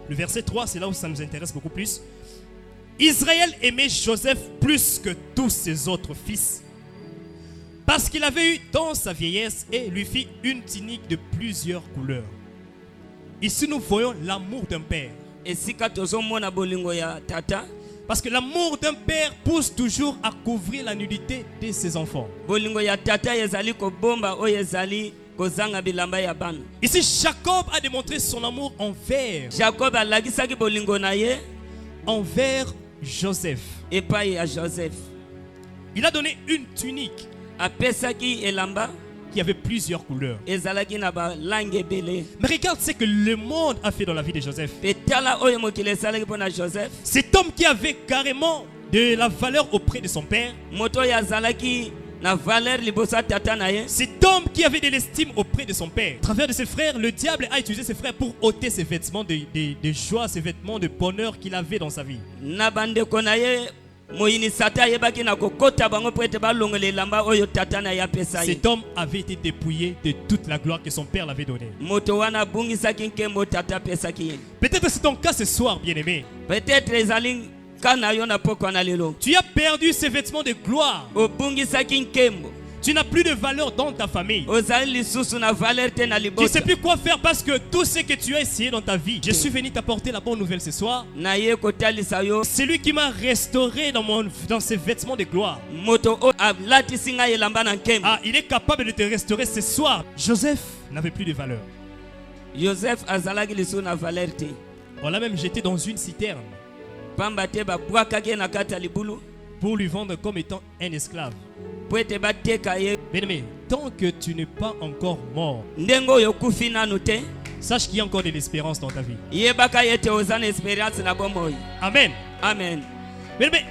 [SPEAKER 3] Le verset 3, c'est là où ça nous intéresse beaucoup plus. Israël aimait Joseph plus que tous ses autres fils, parce qu'il avait eu dans sa vieillesse et lui fit une tunique de plusieurs couleurs. Ici nous voyons l'amour d'un père.
[SPEAKER 4] Esika tozomona bolingo ya tata.
[SPEAKER 3] Parce que l'amour d'un père pousse toujours à couvrir la nudité de ses enfants.
[SPEAKER 4] Bolingo ya tata ezali kobomba oyo ezali kozanga bilamba ya bana.
[SPEAKER 3] Ici Jacob a démontré son amour envers
[SPEAKER 4] Jacob alakisaki bolingo na ye
[SPEAKER 3] Joseph.
[SPEAKER 4] epai ya Joseph.
[SPEAKER 3] Il a donné une tunique
[SPEAKER 4] Apesaki elamba
[SPEAKER 3] qui avait plusieurs couleurs.
[SPEAKER 4] ezalaki na balangi ebele.
[SPEAKER 3] Mais regarde ce que le monde a fait dans la vie de Joseph.
[SPEAKER 4] Pe tala oyo mokili esalaki mpona Joseph.
[SPEAKER 3] Cet homme qui avait carrément de la valeur auprès de son père.
[SPEAKER 4] Moto oyo azalaki na valeur liboso ya tata na ye.
[SPEAKER 3] Cet homme qui avait de l'estime auprès de son père. À travers de ses frères, le diable a utilisé ses frères pour ôter ses vêtements de joie, ses vêtements de bonheur qu'il avait dans sa vie.
[SPEAKER 4] Na bandeko na ye moyini sata ayebaki na kokota bango po ete balongola elamba oyo tata na ye apesa ye.
[SPEAKER 3] Cet homme avait été dépouillé de toute la gloire que son père l'avait donnée.
[SPEAKER 4] Moto wana abungisaki nkembo tata apesaki ye.
[SPEAKER 3] Peut-être c'est ton cas ce soir, bien-aimé.
[SPEAKER 4] Peut-être ezali kana yo na pokwa na lelo.
[SPEAKER 3] Tu as perdu ces vêtements de gloire.
[SPEAKER 4] Obungisaki nkembo.
[SPEAKER 3] Tu n'as plus de valeur dans ta famille.
[SPEAKER 4] ozali lisusu na valeur te na
[SPEAKER 3] Tu ne
[SPEAKER 4] libota
[SPEAKER 3] sais plus quoi faire parce que tout ce que tu as essayé dans ta vie. Je suis venu t'apporter la bonne nouvelle ce soir.
[SPEAKER 4] na ye kotalisa yo
[SPEAKER 3] C'est lui qui m'a restauré dans ses vêtements de gloire.
[SPEAKER 4] moto oyo alatisi ngai elamba na nkembo.
[SPEAKER 3] Ah, il est capable de te restaurer ce soir. Joseph n'avait plus de valeur.
[SPEAKER 4] Joseph azalaki lisusu na valeur te
[SPEAKER 3] On l'a même jeté dans une citerne
[SPEAKER 4] pamba te babwakaki ye na kati ya libulu
[SPEAKER 3] pour lui vendre comme étant un esclave.
[SPEAKER 4] po ete bateka ye
[SPEAKER 3] Bien-aimé, tant que tu n'es pas encore mort,
[SPEAKER 4] ndenge oyo okufi nanu te
[SPEAKER 3] sache qu'il y a encore de l'espérance dans ta vie.
[SPEAKER 4] yebaka ye ete oza na expérience na bomoi.
[SPEAKER 3] Amen.
[SPEAKER 4] Amen.
[SPEAKER 3] Bien-aimé,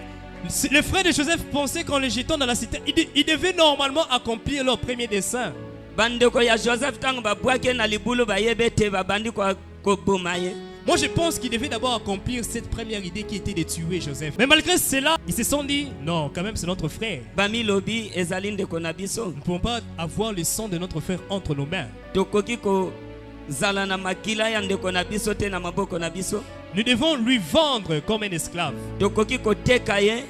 [SPEAKER 3] les frères de Joseph pensaient qu'en les jetant dans la citerne, ils devaient normalement accomplir leur premier dessein.
[SPEAKER 4] bandeko ya Joseph ntango babwaki ye na libulu bayebe ete babandi koboma ye.
[SPEAKER 3] Moi, je pense qu'ils devaient d'abord accomplir cette première idée qui était de tuer Joseph. Mais malgré cela, ils se sont dit, non, quand même, c'est notre frère.
[SPEAKER 4] bamilobi ezali ndeko na biso
[SPEAKER 3] Nous ne pouvons pas avoir le sang de notre frère entre nos mains.
[SPEAKER 4] tokoki kozala na makila ya ndeko na biso te na maboko na biso.
[SPEAKER 3] Nous devons lui vendre comme un esclave.
[SPEAKER 4] Tokoki koteka ye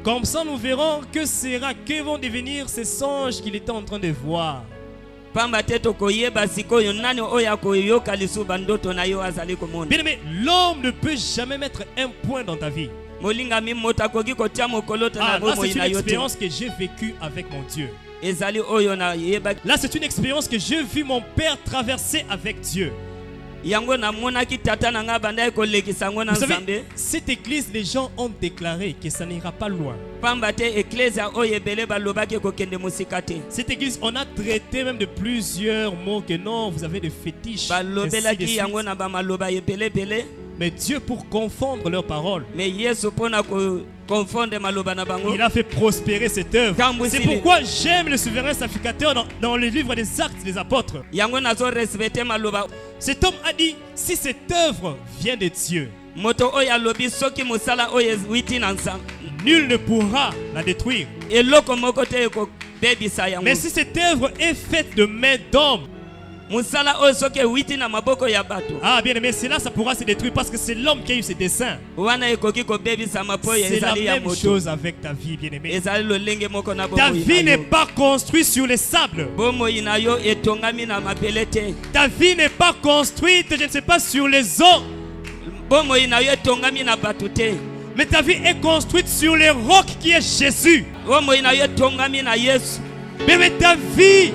[SPEAKER 3] Comme ça, nous verrons que vont devenir ces songes qu'il était en train de voir.
[SPEAKER 4] pamba te tokoyeba sikoyo nani oyo akoyoka lisu bandoto na yo azali komona.
[SPEAKER 3] Bien aimé, l'homme ne peut jamais mettre un point dans ta vie.
[SPEAKER 4] molingami moto akoki kotia mokolo te
[SPEAKER 3] Ah,
[SPEAKER 4] na
[SPEAKER 3] là,
[SPEAKER 4] bomoi
[SPEAKER 3] c'est une
[SPEAKER 4] na yo te.
[SPEAKER 3] expérience que j'ai vécue avec mon Dieu.
[SPEAKER 4] ezali oyo na yeba
[SPEAKER 3] Là, c'est une expérience que j'ai vu mon père traverser avec Dieu.
[SPEAKER 4] yango namonaki tata na nga bandaki kolekisa yango na
[SPEAKER 3] Vous savez,
[SPEAKER 4] nzambe
[SPEAKER 3] cette église, les gens ont déclaré que ça n'ira pas loin.
[SPEAKER 4] pamba te eklesia oyo ebele balobaki ekokende mosika te.
[SPEAKER 3] Cette église, on a traité même de plusieurs mots que non, vous avez des fétiches. ainsi de
[SPEAKER 4] balobelaki
[SPEAKER 3] suite.
[SPEAKER 4] yango na bamaloba ebelebele.
[SPEAKER 3] Mais Dieu, pour confondre leurs paroles,
[SPEAKER 4] me yesu mpona kokonfonde maloba na bango
[SPEAKER 3] il a fait prospérer cette œuvre.
[SPEAKER 4] Quand
[SPEAKER 3] C'est
[SPEAKER 4] vous-
[SPEAKER 3] pourquoi j'aime le souverain sacrificateur dans le livre des Actes des Apôtres.
[SPEAKER 4] yango nazorespecte maloba.
[SPEAKER 3] Cet homme a dit, si cette œuvre vient de Dieu,
[SPEAKER 4] moto oyo alobi soki mosala oyo ewiti na nzambe
[SPEAKER 3] nul ne pourra la détruire.
[SPEAKER 4] eloko moko te ekobebisa yango.
[SPEAKER 3] Mais si cette œuvre est faite de mains d'hommes,
[SPEAKER 4] mosala oyo soki ewiti na maboko ya bato
[SPEAKER 3] ah bien aimé, cela ça pourra se détruire parce que c'est l'homme qui a eu ses desseins.
[SPEAKER 4] wana ekoki kobebisama po oyo
[SPEAKER 3] C'est la
[SPEAKER 4] ezali ya
[SPEAKER 3] même
[SPEAKER 4] moto.
[SPEAKER 3] chose avec ta vie, bien aimé.
[SPEAKER 4] ezali lolenge moko na
[SPEAKER 3] Ta
[SPEAKER 4] bomoi
[SPEAKER 3] vie
[SPEAKER 4] na
[SPEAKER 3] n'est
[SPEAKER 4] yo.
[SPEAKER 3] pas construite sur les sables.
[SPEAKER 4] bomoi na yo etongami na mabele te.
[SPEAKER 3] Ta vie n'est pas construite, je ne sais pas, sur les eaux.
[SPEAKER 4] bomoi na yo etongami na bato te.
[SPEAKER 3] Mais ta vie est construite sur les rocs qui est Jésus.
[SPEAKER 4] bomoi na yo etongami na yesu.
[SPEAKER 3] Mais ta vie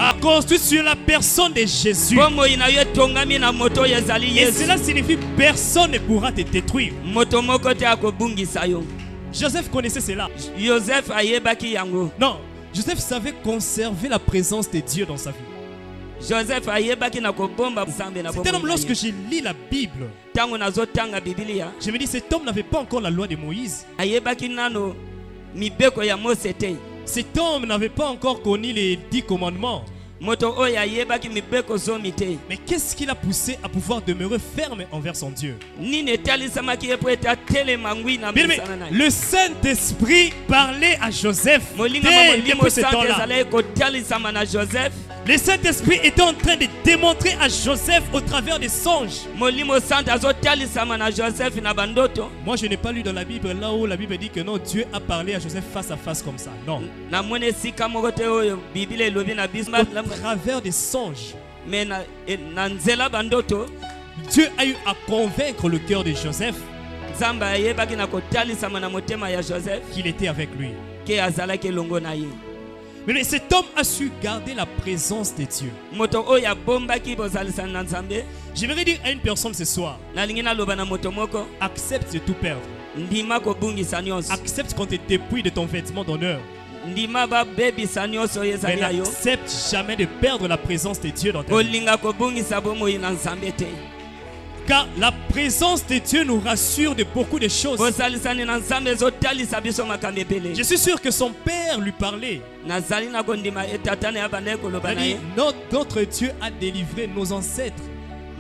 [SPEAKER 3] a construite sur la personne de Jésus.
[SPEAKER 4] bomoi na yo etongami na moto oyo ezali
[SPEAKER 3] Et
[SPEAKER 4] yesu.
[SPEAKER 3] cela signifie personne ne pourra te détruire.
[SPEAKER 4] moto moko te akobungisa yo.
[SPEAKER 3] Joseph connaissait cela.
[SPEAKER 4] Joseph ayebaki yango.
[SPEAKER 3] Non, Joseph savait conserver la présence de Dieu dans sa vie.
[SPEAKER 4] Joseph ayebaki na kobomba nzambe na
[SPEAKER 3] C'est un homme,
[SPEAKER 4] bomoi na
[SPEAKER 3] lorsque
[SPEAKER 4] ye.
[SPEAKER 3] je lis la Bible,
[SPEAKER 4] ntango nazotanga bibilia
[SPEAKER 3] je me dis, cet homme n'avait pas encore la loi de Moïse.
[SPEAKER 4] ayebaki nano mibeko ya mose te.
[SPEAKER 3] Cet homme n'avait pas encore connu les 10 commandements.
[SPEAKER 4] moto oyo ayebaki mibeko zomi te.
[SPEAKER 3] Mais qu'est-ce qui l'a poussé à pouvoir demeurer ferme envers son Dieu?
[SPEAKER 4] nini etalisamaki ye po ete atelema ngwi na
[SPEAKER 3] Bien aimé,
[SPEAKER 4] mosala na ye.
[SPEAKER 3] le Saint-Esprit parlait à Joseph
[SPEAKER 4] molinga
[SPEAKER 3] dès
[SPEAKER 4] molimo
[SPEAKER 3] depuis ce
[SPEAKER 4] santo
[SPEAKER 3] temps-là.
[SPEAKER 4] ezalaki kotalisama na Joseph.
[SPEAKER 3] Le Saint-Esprit était en train de démontrer à Joseph au travers des songes.
[SPEAKER 4] molimo santo azotalisama na Joseph na bandoto.
[SPEAKER 3] Moi, je n'ai pas lu dans la Bible là où la Bible dit que non, Dieu a parlé à Joseph face à face comme ça. Non.
[SPEAKER 4] namoni esika moko te oyo biblia elobi na biso
[SPEAKER 3] Au travers des songes,
[SPEAKER 4] me na nzela bandoto
[SPEAKER 3] Dieu a eu à convaincre le cœur de Joseph
[SPEAKER 4] nzambe ayebaki na kotalisama na motema ya Joseph
[SPEAKER 3] qu'il était avec lui.
[SPEAKER 4] ke azalaki elongo na ye.
[SPEAKER 3] Mais cet homme a su garder la présence de Dieu.
[SPEAKER 4] moto oyo abombaki bozalisana na nzambe.
[SPEAKER 3] J'aimerais dire à une personne ce soir,
[SPEAKER 4] nalingi naloba na moto moko
[SPEAKER 3] accepte de tout perdre.
[SPEAKER 4] ndima kobungisa nyonso.
[SPEAKER 3] Accepte qu'on te dépouille de ton vêtement d'honneur.
[SPEAKER 4] ndima babebisa nyonso oyo
[SPEAKER 3] Mais
[SPEAKER 4] ezali ya yo.
[SPEAKER 3] n'accepte jamais de perdre la présence de Dieu dans ta vie.
[SPEAKER 4] kolinga kobungisa bomoi na nzambe te.
[SPEAKER 3] Car la présence de Dieu nous rassure de beaucoup de choses.
[SPEAKER 4] bosalisani na nzambe ezotalisa biso makambo ebele.
[SPEAKER 3] Je suis sûr que son père lui parlait.
[SPEAKER 4] nazali na kondima etata na ye abandaki koloba
[SPEAKER 3] Il a
[SPEAKER 4] na
[SPEAKER 3] dit,
[SPEAKER 4] ye.
[SPEAKER 3] notre Dieu a délivré nos ancêtres.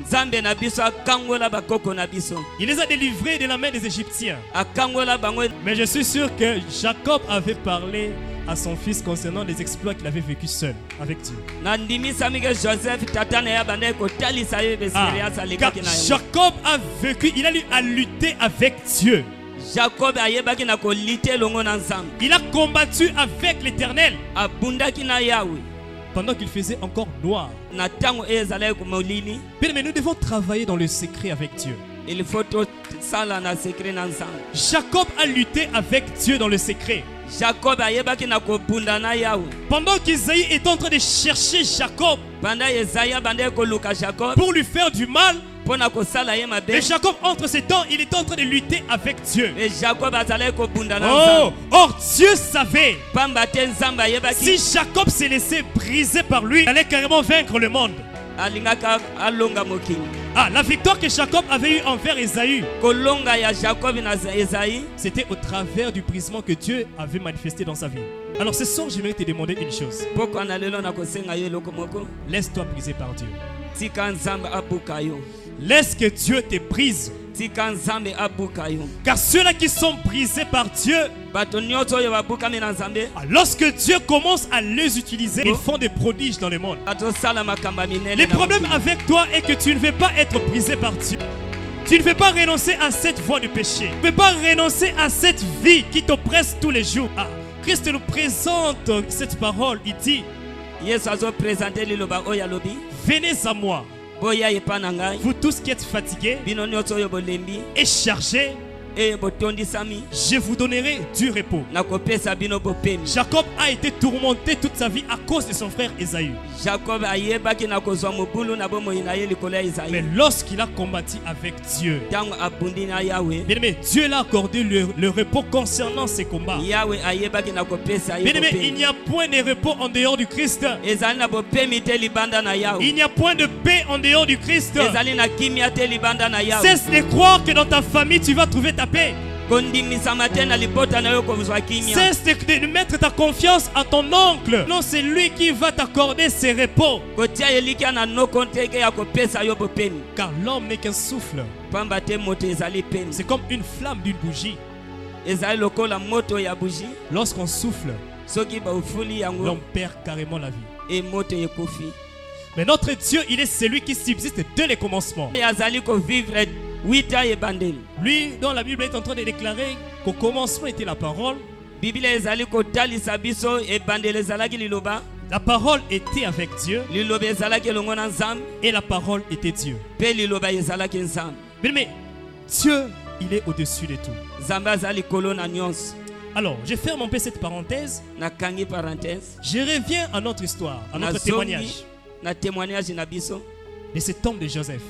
[SPEAKER 4] nzambe na biso akangola bakoko na biso.
[SPEAKER 3] Il les a délivrés de la main des Égyptiens.
[SPEAKER 4] akangola bango.
[SPEAKER 3] Mais je suis sûr que Jacob avait parlé à son fils concernant les exploits qu'il avait vécu seul avec Dieu.
[SPEAKER 4] na ndimisami ke Joseph tata na ye abandaki kotalisa ye
[SPEAKER 3] Ah,
[SPEAKER 4] experience
[SPEAKER 3] car
[SPEAKER 4] alekaki na yango.
[SPEAKER 3] Jacob a vécu, il a eu à lutter avec Dieu.
[SPEAKER 4] Jacob ayebaki na kolite longo na Nzambe.
[SPEAKER 3] Il a combattu avec l'Éternel
[SPEAKER 4] Abundaki na Yahweh.
[SPEAKER 3] pendant qu'il faisait encore noir.
[SPEAKER 4] Na tango ezalaki kumolili.
[SPEAKER 3] Bien, mais nous devons travailler dans le secret avec Dieu.
[SPEAKER 4] Il faut to sala na secret na Nzambe.
[SPEAKER 3] Jacob a lutté avec Dieu dans le secret.
[SPEAKER 4] Jacob ayebaki na kobunda na Yahweh.
[SPEAKER 3] Pendant qu'Isaïe est en train de chercher Jacob
[SPEAKER 4] Pendant Esaïa bande koluka Jacob
[SPEAKER 3] pour lui faire du mal,
[SPEAKER 4] pona kosala ye mabe.
[SPEAKER 3] et Jacob, entre ses temps, il est en train de lutter avec Dieu.
[SPEAKER 4] Et Jacob azalaki kobunda na
[SPEAKER 3] Oh,
[SPEAKER 4] Nzambe.
[SPEAKER 3] or Dieu savait,
[SPEAKER 4] Pamba te Nzambe ayebaki
[SPEAKER 3] si Jacob s'est laissé briser par lui, il allait carrément vaincre le monde.
[SPEAKER 4] alingaka alonga mokili.
[SPEAKER 3] Ah, la victoire que Jacob avait eue envers Esaü,
[SPEAKER 4] Kolonga ya Jacob na Esaïe.
[SPEAKER 3] c'était au travers du brisement que Dieu avait manifesté dans sa vie. Alors ce soir, j'aimerais te demander une chose.
[SPEAKER 4] Poko na lelo na kosenga ye loko moko.
[SPEAKER 3] Laisse-toi briser par Dieu.
[SPEAKER 4] Tika Nzambe abuka yo.
[SPEAKER 3] Laisse que Dieu te brise.
[SPEAKER 4] Tika Nzambe abuka yo.
[SPEAKER 3] Car ceux-là qui sont brisés par Dieu,
[SPEAKER 4] Bato nyonso oyo babukami na Nzambe.
[SPEAKER 3] lorsque Dieu commence à les utiliser, ils font des prodiges dans le monde.
[SPEAKER 4] Bato sala makamba minene.
[SPEAKER 3] Le
[SPEAKER 4] na
[SPEAKER 3] problème
[SPEAKER 4] mokili.
[SPEAKER 3] avec toi est que tu ne veux pas être brisé par Dieu. Tu ne veux pas renoncer à cette voie de péché. Tu ne veux pas renoncer à cette vie qui t'oppresse tous les jours. Ah, Christ nous présente cette parole. Il dit,
[SPEAKER 4] Yesu azo présenter liloba oyo alobi.
[SPEAKER 3] venez à moi,
[SPEAKER 4] Boya epa na ngai.
[SPEAKER 3] vous tous qui êtes fatigués
[SPEAKER 4] Bino nyonso oyo bolembi.
[SPEAKER 3] et chargés,
[SPEAKER 4] E botondisami.
[SPEAKER 3] je vous donnerai du repos.
[SPEAKER 4] Na kopesa bino bopemi.
[SPEAKER 3] Jacob a été tourmenté toute sa vie à cause de son frère Ésaü.
[SPEAKER 4] Jacob ayebaki na kozwa mobulu na bomoi na ye likolo ya
[SPEAKER 3] Mais
[SPEAKER 4] Esaïe.
[SPEAKER 3] lorsqu'il a combattu avec Dieu,
[SPEAKER 4] Tango abundi na Yahweh.
[SPEAKER 3] bien-aimé, Dieu l'a accordé le repos concernant ses combats.
[SPEAKER 4] Yahweh ayebaki na kopesa ye
[SPEAKER 3] Bien-aimé, il
[SPEAKER 4] bopemi.
[SPEAKER 3] n'y a point de repos en dehors du Christ.
[SPEAKER 4] Ezali na bopemi te libanda na Yahweh.
[SPEAKER 3] Il n'y a point de paix en dehors du Christ.
[SPEAKER 4] Ezali na kimia te libanda na Yahweh.
[SPEAKER 3] Cesse de croire que dans ta famille tu vas trouver ta paix.
[SPEAKER 4] Kondimisama te na libota na yo kozwa kimia.
[SPEAKER 3] Cesse de mettre ta confiance à ton oncle. Non, c'est lui qui va t'accorder ses repos.
[SPEAKER 4] Kotia elikia na noko te ke ya kopesa yo bopemi.
[SPEAKER 3] Car l'homme n'est qu'un souffle.
[SPEAKER 4] Pamba te moto ezali pemi.
[SPEAKER 3] C'est comme une flamme d'une bougie.
[SPEAKER 4] Ezali lokola moto ya bougie.
[SPEAKER 3] Lorsqu'on souffle,
[SPEAKER 4] Soki ba ufuli yango
[SPEAKER 3] l'homme perd carrément la vie.
[SPEAKER 4] e moto ekufi.
[SPEAKER 3] Mais notre Dieu, il est celui qui subsiste dès les commencements.
[SPEAKER 4] Azali ko vivre 8 ans ebandeli.
[SPEAKER 3] Lui, dont la Bible est en train de déclarer qu'au commencement était la parole,
[SPEAKER 4] Biblia ezali kotalisa biso ebandeli ezalaki liloba.
[SPEAKER 3] la parole était avec Dieu
[SPEAKER 4] Liloba ezalaki elongo na Nzambe.
[SPEAKER 3] et la parole était Dieu.
[SPEAKER 4] Pe liloba ezalaki Nzambe.
[SPEAKER 3] Mais Dieu, il est au-dessus de tout.
[SPEAKER 4] Nzambe azali kolo na nyonso.
[SPEAKER 3] Alors, je ferme un peu cette parenthèse.
[SPEAKER 4] Nakangi parenthèse.
[SPEAKER 3] Je reviens à notre histoire, à notre
[SPEAKER 4] Nazongi
[SPEAKER 3] témoignage
[SPEAKER 4] na témoignage na biso
[SPEAKER 3] de cet homme de Joseph.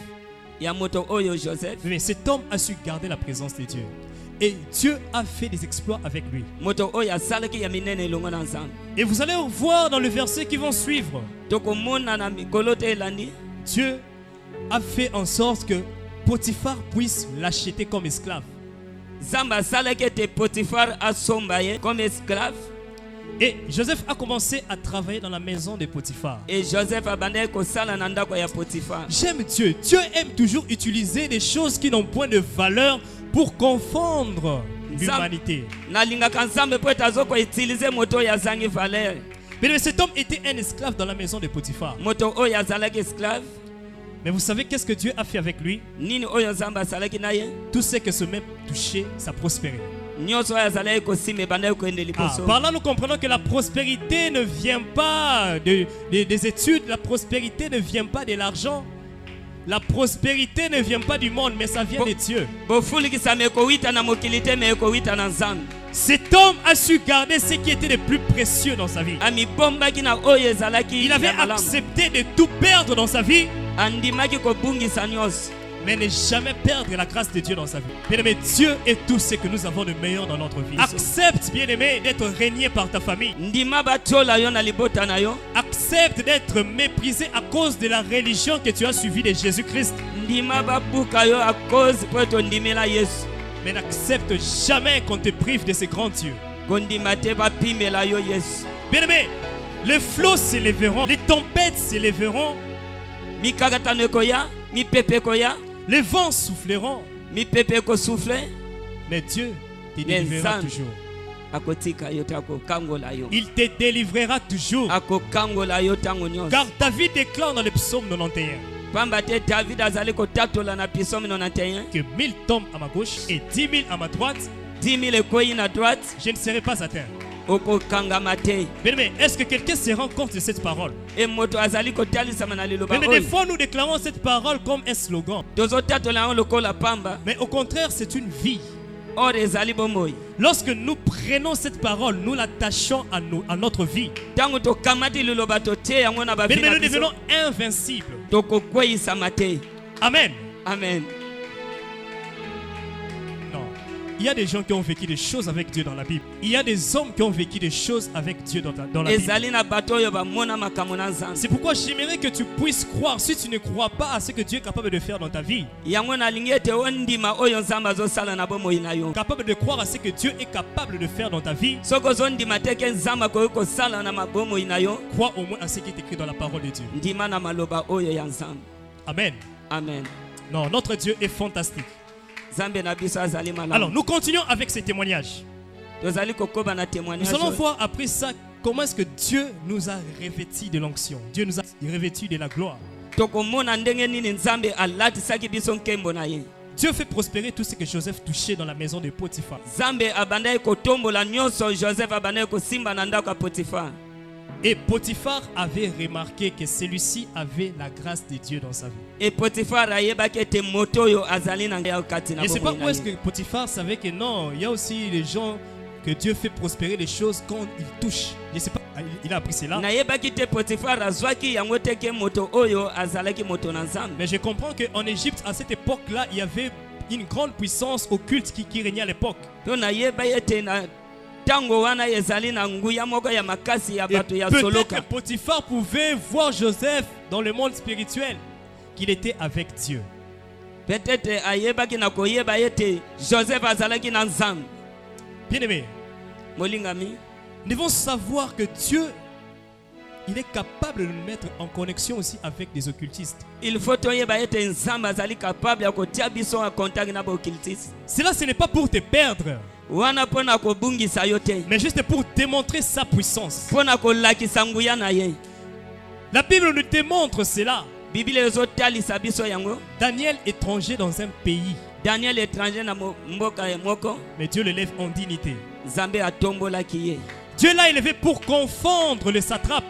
[SPEAKER 4] ya moto oyo Joseph.
[SPEAKER 3] Mais cet homme a su garder la présence de Dieu. Et Dieu a fait des exploits avec lui.
[SPEAKER 4] Moto oyo asalaki ya minene elongo na Nzambe.
[SPEAKER 3] Et vous allez voir dans le verset qui vont suivre,
[SPEAKER 4] Tokomona na mikolo te elandi.
[SPEAKER 3] Dieu a fait en sorte que Potiphar puisse l'acheter comme esclave.
[SPEAKER 4] Nzambe asalaki ete Potifar asomba ye comme esclave.
[SPEAKER 3] Et Joseph a commencé à travailler dans la maison de Potiphar.
[SPEAKER 4] Et Joseph abandaki kosala na ndako ya Potifar.
[SPEAKER 3] J'aime Dieu. Dieu aime toujours utiliser des choses qui n'ont point de valeur pour confondre l'humanité.
[SPEAKER 4] Nalingaka Nzambe po ete azokoutilize moto oyo azangi valeur.
[SPEAKER 3] Mais cet homme était un esclave dans la maison de Potiphar.
[SPEAKER 4] Moto oyo azalaki esclave.
[SPEAKER 3] Mais vous savez qu'est-ce que Dieu a fait avec lui?
[SPEAKER 4] Nini oyo Nzambe asalaki na ye.
[SPEAKER 3] Tout ce que ce même touchait, ça prospérait.
[SPEAKER 4] Nyonso oyo azalaki kosima ebandaki koende liboso.
[SPEAKER 3] Par là, nous comprenons que la prospérité ne vient pas des études, la prospérité ne vient pas de l'argent, la prospérité ne vient pas du monde, mais ça vient de Dieu.
[SPEAKER 4] Bofulikisama ekowita na mokili te me ekowita na Nzambe.
[SPEAKER 3] Cet homme a su garder ce qui était le plus précieux dans sa vie.
[SPEAKER 4] Amibombaki na oyo ezalaki
[SPEAKER 3] Il avait
[SPEAKER 4] ya malamu.
[SPEAKER 3] accepté de tout perdre dans sa vie,
[SPEAKER 4] Andimaki kobungisa nyonso.
[SPEAKER 3] mais ne jamais perdre la grâce de Dieu dans sa vie. Bien-aimé, Dieu est tout ce que nous avons de meilleur dans notre vie. Accepte, bien-aimé, d'être régné par ta famille.
[SPEAKER 4] Ndima batiola yo na libota na yo.
[SPEAKER 3] Accepte d'être méprisé à cause de la religion que tu as suivie de Jésus-Christ.
[SPEAKER 4] Ndima babuka yo a cause po eto ndimela Yesu.
[SPEAKER 3] Mais n'accepte jamais qu'on te prive de ces grands dieux.
[SPEAKER 4] Kondima te bapimela yo Yesu.
[SPEAKER 3] Bien-aimé, les flots s'élèveront, les tempêtes s'élèveront,
[SPEAKER 4] Mikakatano ekoya, mipepe koya,
[SPEAKER 3] les vents souffleront,
[SPEAKER 4] mipepe kosouffle.
[SPEAKER 3] mais Dieu te délivrera
[SPEAKER 4] Nzambe.
[SPEAKER 3] toujours.
[SPEAKER 4] Akotika yo te akokangola yo.
[SPEAKER 3] Il te délivrera toujours.
[SPEAKER 4] Akokangola yo tango nyonso.
[SPEAKER 3] Car David déclare dans le psaume 91,
[SPEAKER 4] pamba te David azali kotatola na Psaume 91
[SPEAKER 3] que 1000 tombent à ma gauche et 10 000 à ma droite,
[SPEAKER 4] 10 000 ekoyi na droite
[SPEAKER 3] je ne serai pas atteint.
[SPEAKER 4] okokangama te.
[SPEAKER 3] Bien-aimé, est-ce que quelqu'un se rend compte de cette parole?
[SPEAKER 4] E moto azali kotalisama na liloba
[SPEAKER 3] Mais
[SPEAKER 4] oyo
[SPEAKER 3] des fois, nous déclarons cette parole comme un slogan.
[SPEAKER 4] tozotatola yango lokola pamba.
[SPEAKER 3] Mais au contraire, c'est une vie.
[SPEAKER 4] Or ezali bomoi.
[SPEAKER 3] Lorsque nous prenons cette parole, nous l'attachons à notre vie.
[SPEAKER 4] Ntango tokamati liloba totie yango na bavi
[SPEAKER 3] Mais
[SPEAKER 4] na
[SPEAKER 3] nous
[SPEAKER 4] biso
[SPEAKER 3] devenons invincibles.
[SPEAKER 4] tokokweyisama te.
[SPEAKER 3] Amen.
[SPEAKER 4] Amen.
[SPEAKER 3] Non. Il y a des gens qui ont vécu des choses avec Dieu dans la Bible. Il y a des hommes qui ont vécu des choses avec Dieu dans la Bible.
[SPEAKER 4] Ezali na bato oyo bamona makambo na Nzambe.
[SPEAKER 3] C'est pourquoi j'aimerais que tu puisses croire. Si tu ne crois pas à ce que Dieu est capable de faire dans ta vie,
[SPEAKER 4] Yango nalingi ete ondima oyo Nzambe azosala na bomoi na yo.
[SPEAKER 3] capable de croire à ce que Dieu est capable de faire dans ta vie,
[SPEAKER 4] Soko ozondima te ke Nzambe akoki kosala na mabomoi na yo,
[SPEAKER 3] crois au moins à ce qui est écrit dans la parole de Dieu.
[SPEAKER 4] ndima na maloba oyo ya Nzambe.
[SPEAKER 3] Amen.
[SPEAKER 4] Amen.
[SPEAKER 3] Non, notre Dieu est fantastique.
[SPEAKER 4] Nzambe na biso azali
[SPEAKER 3] Alors,
[SPEAKER 4] malamu.
[SPEAKER 3] nous continuons avec ces témoignages.
[SPEAKER 4] Tozali kokoba na
[SPEAKER 3] Nous
[SPEAKER 4] témoignage.
[SPEAKER 3] allons voir après ça comment est-ce que Dieu nous a revêtis de l'onction. Dieu nous a revêtis de la gloire.
[SPEAKER 4] Tokomona ndenge nini Nzambe alatisaki biso nkembo na ye.
[SPEAKER 3] Dieu fait prospérer tout ce que Joseph touchait dans la maison de Potiphar.
[SPEAKER 4] Nzambe abandaki kotombola nyonso Joseph abandaki kosimba na ndako ya Potiphar.
[SPEAKER 3] Et Potiphar avait remarqué que celui-ci avait la grâce de Dieu dans sa vie.
[SPEAKER 4] Et Potiphar ayebaki ete moto oyo azali na ngai kati na
[SPEAKER 3] Je ne sais pas
[SPEAKER 4] bomoi
[SPEAKER 3] où
[SPEAKER 4] na
[SPEAKER 3] est-ce que
[SPEAKER 4] ye.
[SPEAKER 3] Potiphar savait que non, il y a aussi les gens que Dieu fait prospérer les choses quand ils touchent. Je ne sais pas, il a appris cela.
[SPEAKER 4] Nayebaki te Potiphar azwaki yango te ke moto oyo azalaki moto na Nzambe.
[SPEAKER 3] Mais je comprends qu'en Égypte, à cette époque-là, il y avait une grande puissance occulte qui régnait à l'époque.
[SPEAKER 4] To nayeba ete na tango wana ezali na nguya moko ya makasi ya
[SPEAKER 3] Et
[SPEAKER 4] bato ya
[SPEAKER 3] peut-être
[SPEAKER 4] soloka.
[SPEAKER 3] que Potiphar pouvait voir Joseph dans le monde spirituel, qu'il était avec Dieu.
[SPEAKER 4] Peut-être ayebaki na koyeba ete Joseph azalaki na Nzambe.
[SPEAKER 3] Bien-aimé,
[SPEAKER 4] Molingami,
[SPEAKER 3] nous devons savoir que Dieu, il est capable de nous mettre en connexion aussi avec des occultistes.
[SPEAKER 4] il faut toyeba ete Nzambe azali capable ya kotia biso en contact na ba-occultiste.
[SPEAKER 3] Cela, ce n'est pas pour te perdre,
[SPEAKER 4] Wana pona kobungisa yo te.
[SPEAKER 3] mais juste pour démontrer sa puissance.
[SPEAKER 4] Pona kolakisa nguya na ye.
[SPEAKER 3] La Bible nous démontre cela.
[SPEAKER 4] Biblia ezotalisa biso yango.
[SPEAKER 3] Daniel, étranger dans un pays,
[SPEAKER 4] Daniel étranger na mboka ya moko.
[SPEAKER 3] mais Dieu le lève en dignité.
[SPEAKER 4] Nzambe atombolaki ye.
[SPEAKER 3] Dieu l'a élevé pour confondre le satrape.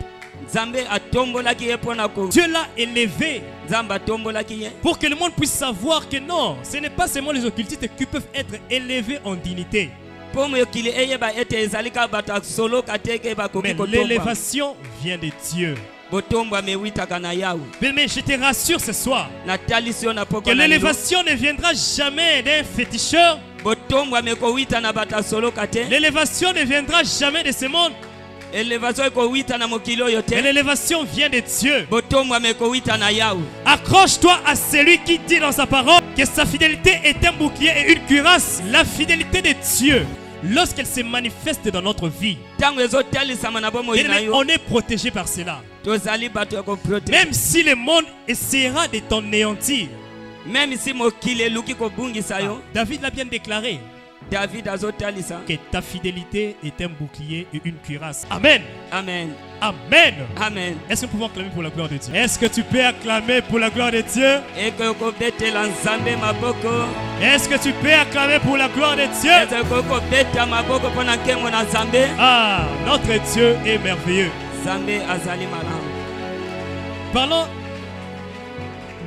[SPEAKER 4] Nzambe atombolaki ye pona ko.
[SPEAKER 3] Dieu l'a élevé
[SPEAKER 4] Nzambe atombolaki ye.
[SPEAKER 3] pour que le monde puisse savoir que non, ce n'est pas seulement les occultistes qui peuvent être élevés en dignité,
[SPEAKER 4] Po mokili eyeba ete ezali ka bato soloka te ke bakoki
[SPEAKER 3] mais
[SPEAKER 4] kotomba.
[SPEAKER 3] l'élévation vient de Dieu.
[SPEAKER 4] Botomba mewitaka na yawe.
[SPEAKER 3] Mais je te rassure ce soir
[SPEAKER 4] Natalisi yo na
[SPEAKER 3] que
[SPEAKER 4] poko na lelo.
[SPEAKER 3] l'élévation ne viendra jamais d'un féticheur.
[SPEAKER 4] Botomba mekowita na bato soloka te.
[SPEAKER 3] L'élévation ne viendra jamais de ce monde.
[SPEAKER 4] Elevation ekowita na mokili oyo
[SPEAKER 3] Mais
[SPEAKER 4] te.
[SPEAKER 3] l'élévation vient de Dieu.
[SPEAKER 4] Botomba mekowita na yawe.
[SPEAKER 3] Accroche-toi à celui qui dit dans sa parole que sa fidélité est un bouclier et une cuirasse. La fidélité de Dieu, lorsqu'elle se manifeste dans notre vie,
[SPEAKER 4] Tango ezotalisama na bomoi na yo.
[SPEAKER 3] on est protégé par cela.
[SPEAKER 4] Tozali bato ya koprotege.
[SPEAKER 3] Même si le monde essaiera de t'anéantir,
[SPEAKER 4] Même si mokili eluki kobungisa yo.
[SPEAKER 3] David l'a bien déclaré,
[SPEAKER 4] David azotalisa.
[SPEAKER 3] que ta fidélité est un bouclier et une cuirasse. Amen.
[SPEAKER 4] Amen.
[SPEAKER 3] Amen.
[SPEAKER 4] Amen.
[SPEAKER 3] Est-ce que nous pouvons acclamer pour la gloire de Dieu? Est-ce que tu peux acclamer pour la gloire de Dieu?
[SPEAKER 4] Eko kobetela Nzambe maboko.
[SPEAKER 3] Est-ce que tu peux acclamer pour la gloire de Dieu?
[SPEAKER 4] Eko kobeta maboko pona nkembo na Nzambe.
[SPEAKER 3] Ah, notre Dieu est merveilleux.
[SPEAKER 4] Nzambe azali malamu.
[SPEAKER 3] Parlons,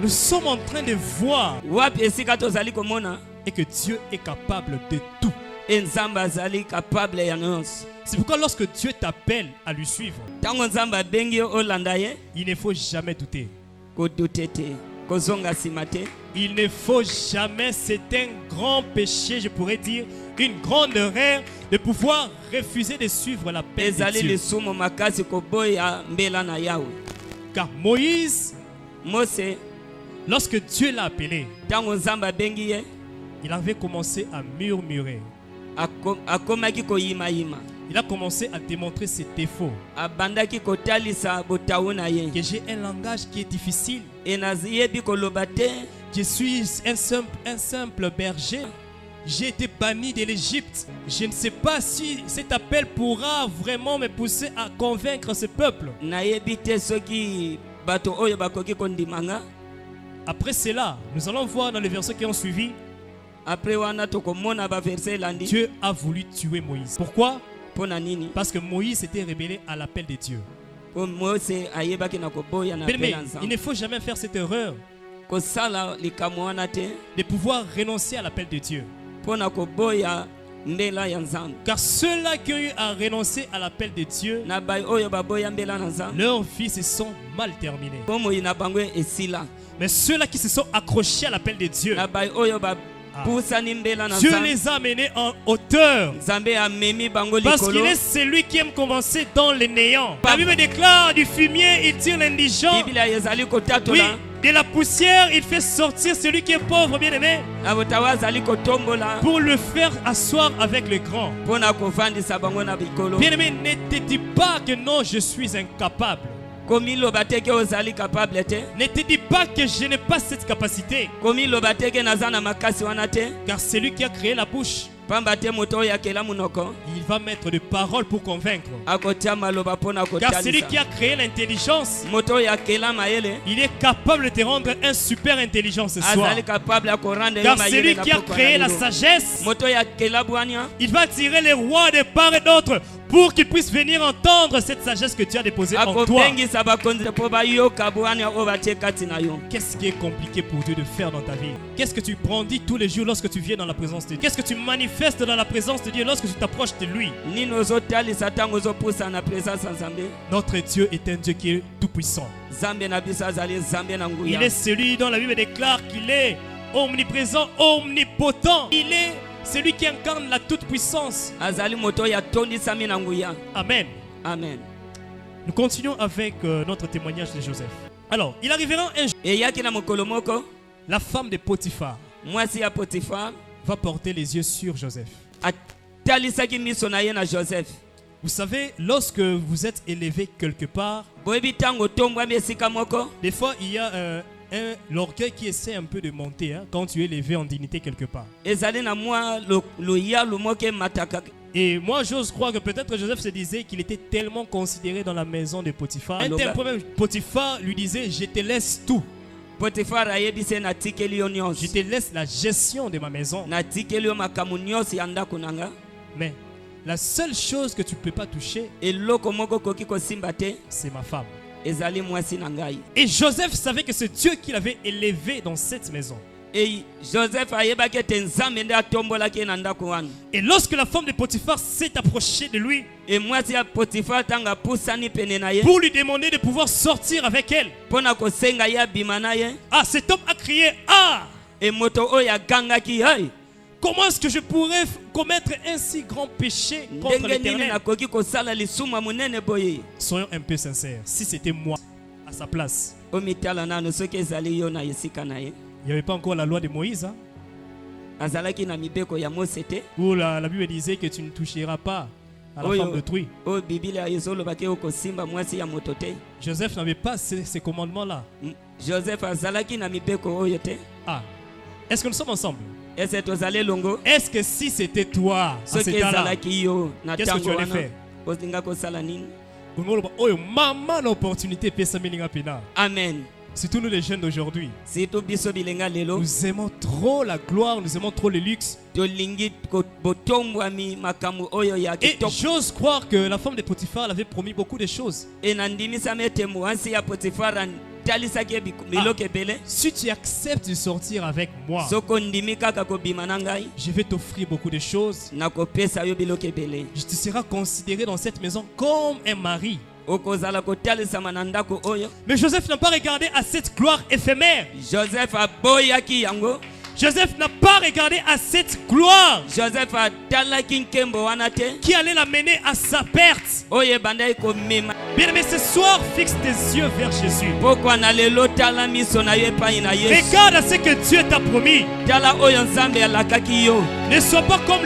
[SPEAKER 3] nous sommes en train de voir
[SPEAKER 4] Wapi esika tozali komona
[SPEAKER 3] et que Dieu est capable de tout.
[SPEAKER 4] Nzambe azali capable ya nyonso.
[SPEAKER 3] C'est pourquoi lorsque Dieu t'appelle à lui suivre,
[SPEAKER 4] Tango Nzambe abengi yo olanda ye,
[SPEAKER 3] il ne faut jamais douter.
[SPEAKER 4] kodute te, kozonga nsima te.
[SPEAKER 3] Il ne faut jamais, c'est un grand péché, je pourrais dire, une grande erreur de pouvoir refuser de suivre la paix de
[SPEAKER 4] Ezali
[SPEAKER 3] Dieu.
[SPEAKER 4] lisumu makasi koboya mbela na yawe.
[SPEAKER 3] Car Moïse,
[SPEAKER 4] Mose,
[SPEAKER 3] lorsque Dieu l'a appelé,
[SPEAKER 4] tango Nzambe abengi ye,
[SPEAKER 3] il avait commencé à murmurer.
[SPEAKER 4] akomaki koyimayima.
[SPEAKER 3] Il a commencé à démontrer ses défauts.
[SPEAKER 4] Abandaki kotalisa botawu na ye.
[SPEAKER 3] Que j'ai un langage qui est difficile.
[SPEAKER 4] Enayebi koloba te.
[SPEAKER 3] Je suis un simple berger. J'ai été banni de l'Égypte. Je ne sais pas si cet appel pourra vraiment me pousser à convaincre ce peuple.
[SPEAKER 4] Nayebi te soki bato oyo bakoki kondimanga.
[SPEAKER 3] Après cela, nous allons voir dans les versets qui ont suivi,
[SPEAKER 4] Après wana tokomona ba verset landi.
[SPEAKER 3] Dieu a voulu tuer Moïse. Pourquoi?
[SPEAKER 4] Pona nini?
[SPEAKER 3] Parce que Moïse s'était rebellé à l'appel de Dieu.
[SPEAKER 4] Po Mose ayebaki na koboya na
[SPEAKER 3] Mais
[SPEAKER 4] pelanza.
[SPEAKER 3] il ne faut jamais faire cette erreur
[SPEAKER 4] Ko sala likamwa wana te
[SPEAKER 3] de pouvoir renoncer à l'appel de Dieu.
[SPEAKER 4] pona koboya mbela ya nzambe.
[SPEAKER 3] Car ceux-là qui ont eu à renoncer à l'appel de Dieu,
[SPEAKER 4] Na bai oyo baboya mbela na nzambe.
[SPEAKER 3] leurs vies se sont mal terminées.
[SPEAKER 4] Po moyi na bango esila.
[SPEAKER 3] Mais ceux-là qui se sont accrochés à l'appel de Dieu,
[SPEAKER 4] Na bai oyo ba pusani mbela na
[SPEAKER 3] Dieu
[SPEAKER 4] nzambe.
[SPEAKER 3] les a amenés en hauteur.
[SPEAKER 4] Nzambe amemi bango
[SPEAKER 3] Parce
[SPEAKER 4] likolo.
[SPEAKER 3] qu'il est celui qui aime commencer dans le néant. La Bible déclare du fumier, il tire l'indigent.
[SPEAKER 4] Biblia ezali
[SPEAKER 3] Oui,
[SPEAKER 4] kotatola.
[SPEAKER 3] de la poussière, il fait sortir celui qui est pauvre, bien-aimé,
[SPEAKER 4] Na botawa azali kotombola.
[SPEAKER 3] pour le faire asseoir avec le grand.
[SPEAKER 4] Pona kovandisa bango na bikolo.
[SPEAKER 3] Bien-aimé, ne te dis pas que non, je suis incapable.
[SPEAKER 4] Komi loba teke ozali capable te.
[SPEAKER 3] Ne te dis pas que je n'ai pas cette capacité.
[SPEAKER 4] Komi loba teke naza na makasi wana te.
[SPEAKER 3] Car celui qui a créé la bouche,
[SPEAKER 4] Pamba te moto oyo akela munoko.
[SPEAKER 3] il va mettre des paroles pour convaincre.
[SPEAKER 4] Akotia maloba pona
[SPEAKER 3] Car celui
[SPEAKER 4] kotalisa.
[SPEAKER 3] qui a créé l'intelligence,
[SPEAKER 4] Moto oyo akela mayele.
[SPEAKER 3] il est capable de te rendre un super intelligent ce soir.
[SPEAKER 4] Azali capable ya korande yo
[SPEAKER 3] Car
[SPEAKER 4] mayele
[SPEAKER 3] celui
[SPEAKER 4] na
[SPEAKER 3] qui a
[SPEAKER 4] poko
[SPEAKER 3] créé
[SPEAKER 4] na
[SPEAKER 3] la
[SPEAKER 4] lelo.
[SPEAKER 3] sagesse,
[SPEAKER 4] Moto oyo akela bwania.
[SPEAKER 3] il va tirer les rois de part et d'autre pour qu'ils puissent venir entendre cette sagesse que tu as déposée en toi.
[SPEAKER 4] Akobengisa bakonzi po bayoka bwania oyo batie kati na yo.
[SPEAKER 3] Qu'est-ce qui est compliqué pour Dieu de faire dans ta vie? Qu'est-ce que tu brandis tous les jours lorsque tu viens dans la présence de Dieu? Qu'est-ce que tu manifestes dans la présence de Dieu lorsque tu t'approches de lui?
[SPEAKER 4] Nini ozotalisa ntango ozopusa na présence ya Nzambe.
[SPEAKER 3] Notre Dieu est un Dieu qui est tout puissant.
[SPEAKER 4] Nzambe na biso azali Nzambe na
[SPEAKER 3] Il
[SPEAKER 4] nguya.
[SPEAKER 3] est celui dont la Bible déclare qu'il est omniprésent, omnipotent. Il est celui qui incarne la toute-puissance.
[SPEAKER 4] Azali moto oyo atondisami na nguya.
[SPEAKER 3] Amen.
[SPEAKER 4] Amen.
[SPEAKER 3] Nous continuons avec notre témoignage de Joseph. Alors, il arrivera un jour,
[SPEAKER 4] Eyaki na mokolo moko,
[SPEAKER 3] la femme de Potiphar
[SPEAKER 4] mwasi ya Potifar
[SPEAKER 3] va porter les yeux sur Joseph.
[SPEAKER 4] atalisaki miso na ye na Joseph.
[SPEAKER 3] Vous savez, lorsque vous êtes élevé quelque part,
[SPEAKER 4] Boyebi ntango otombwami esika moko,
[SPEAKER 3] des fois il y a l'orgueil qui essaie un peu de monter quand tu es élevé en dignité quelque part.
[SPEAKER 4] ezali na mwa loyalu moko emataka.
[SPEAKER 3] Et moi, j'ose croire que peut-être Joseph se disait qu'il était tellement considéré dans la maison de Potiphar. Un tel problème, Potiphar lui disait, je te laisse tout.
[SPEAKER 4] Potifar ayebisi ye natikeli yo
[SPEAKER 3] Je
[SPEAKER 4] nyonso.
[SPEAKER 3] te laisse la gestion de ma maison.
[SPEAKER 4] Natikeli yo makambo nyonso ya ndako na nga.
[SPEAKER 3] Mais la seule chose que tu ne peux pas toucher,
[SPEAKER 4] Eloko moko okoki kosimba te,
[SPEAKER 3] c'est ma femme.
[SPEAKER 4] ezali mwasi na ngai.
[SPEAKER 3] Et Joseph savait que c'est Dieu qui l'avait élevé dans cette maison.
[SPEAKER 4] E Joseph ayebaki ete Nzambe nde atombolaki ye na ndako wana.
[SPEAKER 3] Et lorsque la femme de Potiphar s'est approchée de lui
[SPEAKER 4] E mwasi ya Potifar ntango apusani pene na ye
[SPEAKER 3] pour lui demander de pouvoir sortir avec elle,
[SPEAKER 4] mpo na kosenga ye abima na ye,
[SPEAKER 3] ah, cet homme a crié, ah,
[SPEAKER 4] e moto oyo agangaki hai
[SPEAKER 3] comment est-ce que je pourrais commettre un si grand péché contre
[SPEAKER 4] ndenge nini
[SPEAKER 3] l'Éternel?
[SPEAKER 4] nakoki kosala lisumu ya monene boye.
[SPEAKER 3] Soyons un peu sincères. Si c'était moi à sa place,
[SPEAKER 4] Omitala nano soki ezali yo na esika na ye,
[SPEAKER 3] il n'y avait pas encore la loi de Moïse, hein,
[SPEAKER 4] azalaki na mibeko ya Mose te
[SPEAKER 3] où la Bible disait que tu ne toucheras pas à la
[SPEAKER 4] Oyo.
[SPEAKER 3] femme d'autrui.
[SPEAKER 4] oyo Biblia ezolobaki okosimba mwasi ya moto te.
[SPEAKER 3] Joseph n'avait pas ces commandements-là.
[SPEAKER 4] Joseph azalaki na mibeko oyo te.
[SPEAKER 3] Ah, est-ce que nous sommes ensemble?
[SPEAKER 4] Ese tozali elongo
[SPEAKER 3] Est-ce que si c'était toi à ce
[SPEAKER 4] soki
[SPEAKER 3] temps-là,
[SPEAKER 4] ezalaki yo na
[SPEAKER 3] qu'est-ce que tu
[SPEAKER 4] ntango
[SPEAKER 3] allais
[SPEAKER 4] wana
[SPEAKER 3] faire?
[SPEAKER 4] olinga kosala nini?
[SPEAKER 3] oh, maman, l'opportunité pesa mininga pena.
[SPEAKER 4] Amen.
[SPEAKER 3] Surtout nous les jeunes d'aujourd'hui.
[SPEAKER 4] Surtout biso bilenga lelo
[SPEAKER 3] Nous aimons trop la gloire, nous aimons trop le luxe.
[SPEAKER 4] tolingi botombwami makambo oyo ya
[SPEAKER 3] Et
[SPEAKER 4] kitoko.
[SPEAKER 3] j'ose croire que la femme de Potiphar avait promis beaucoup de choses.
[SPEAKER 4] E nandimisami ete mwasi ya Potifara talisaki ye biloko ebele.
[SPEAKER 3] Si tu acceptes de sortir avec moi,
[SPEAKER 4] Soko ndimi kaka kobima na ngai
[SPEAKER 3] je vais t'offrir beaucoup de choses.
[SPEAKER 4] nakopesa yo biloko ebele.
[SPEAKER 3] Je te seras considéré dans cette maison comme un mari.
[SPEAKER 4] Okozala kotalisama na ndako oyo.
[SPEAKER 3] Mais Joseph n'a pas regardé à cette gloire éphémère.
[SPEAKER 4] Joseph aboyaki yango.
[SPEAKER 3] Joseph n'a pas regardé à cette gloire
[SPEAKER 4] Joseph atalaki nkembo wana te
[SPEAKER 3] qui allait l'amener à sa perte.
[SPEAKER 4] oyo ebandaki komema.
[SPEAKER 3] Bien, mais ce soir, fixe tes yeux vers Jésus.
[SPEAKER 4] Pokwa na lelo tala miso na yo epai na Yesu.
[SPEAKER 3] Regarde à ce que Dieu t'a promis.
[SPEAKER 4] Tala oyo Nzambe alakaki yo.
[SPEAKER 3] Ne sois pas comme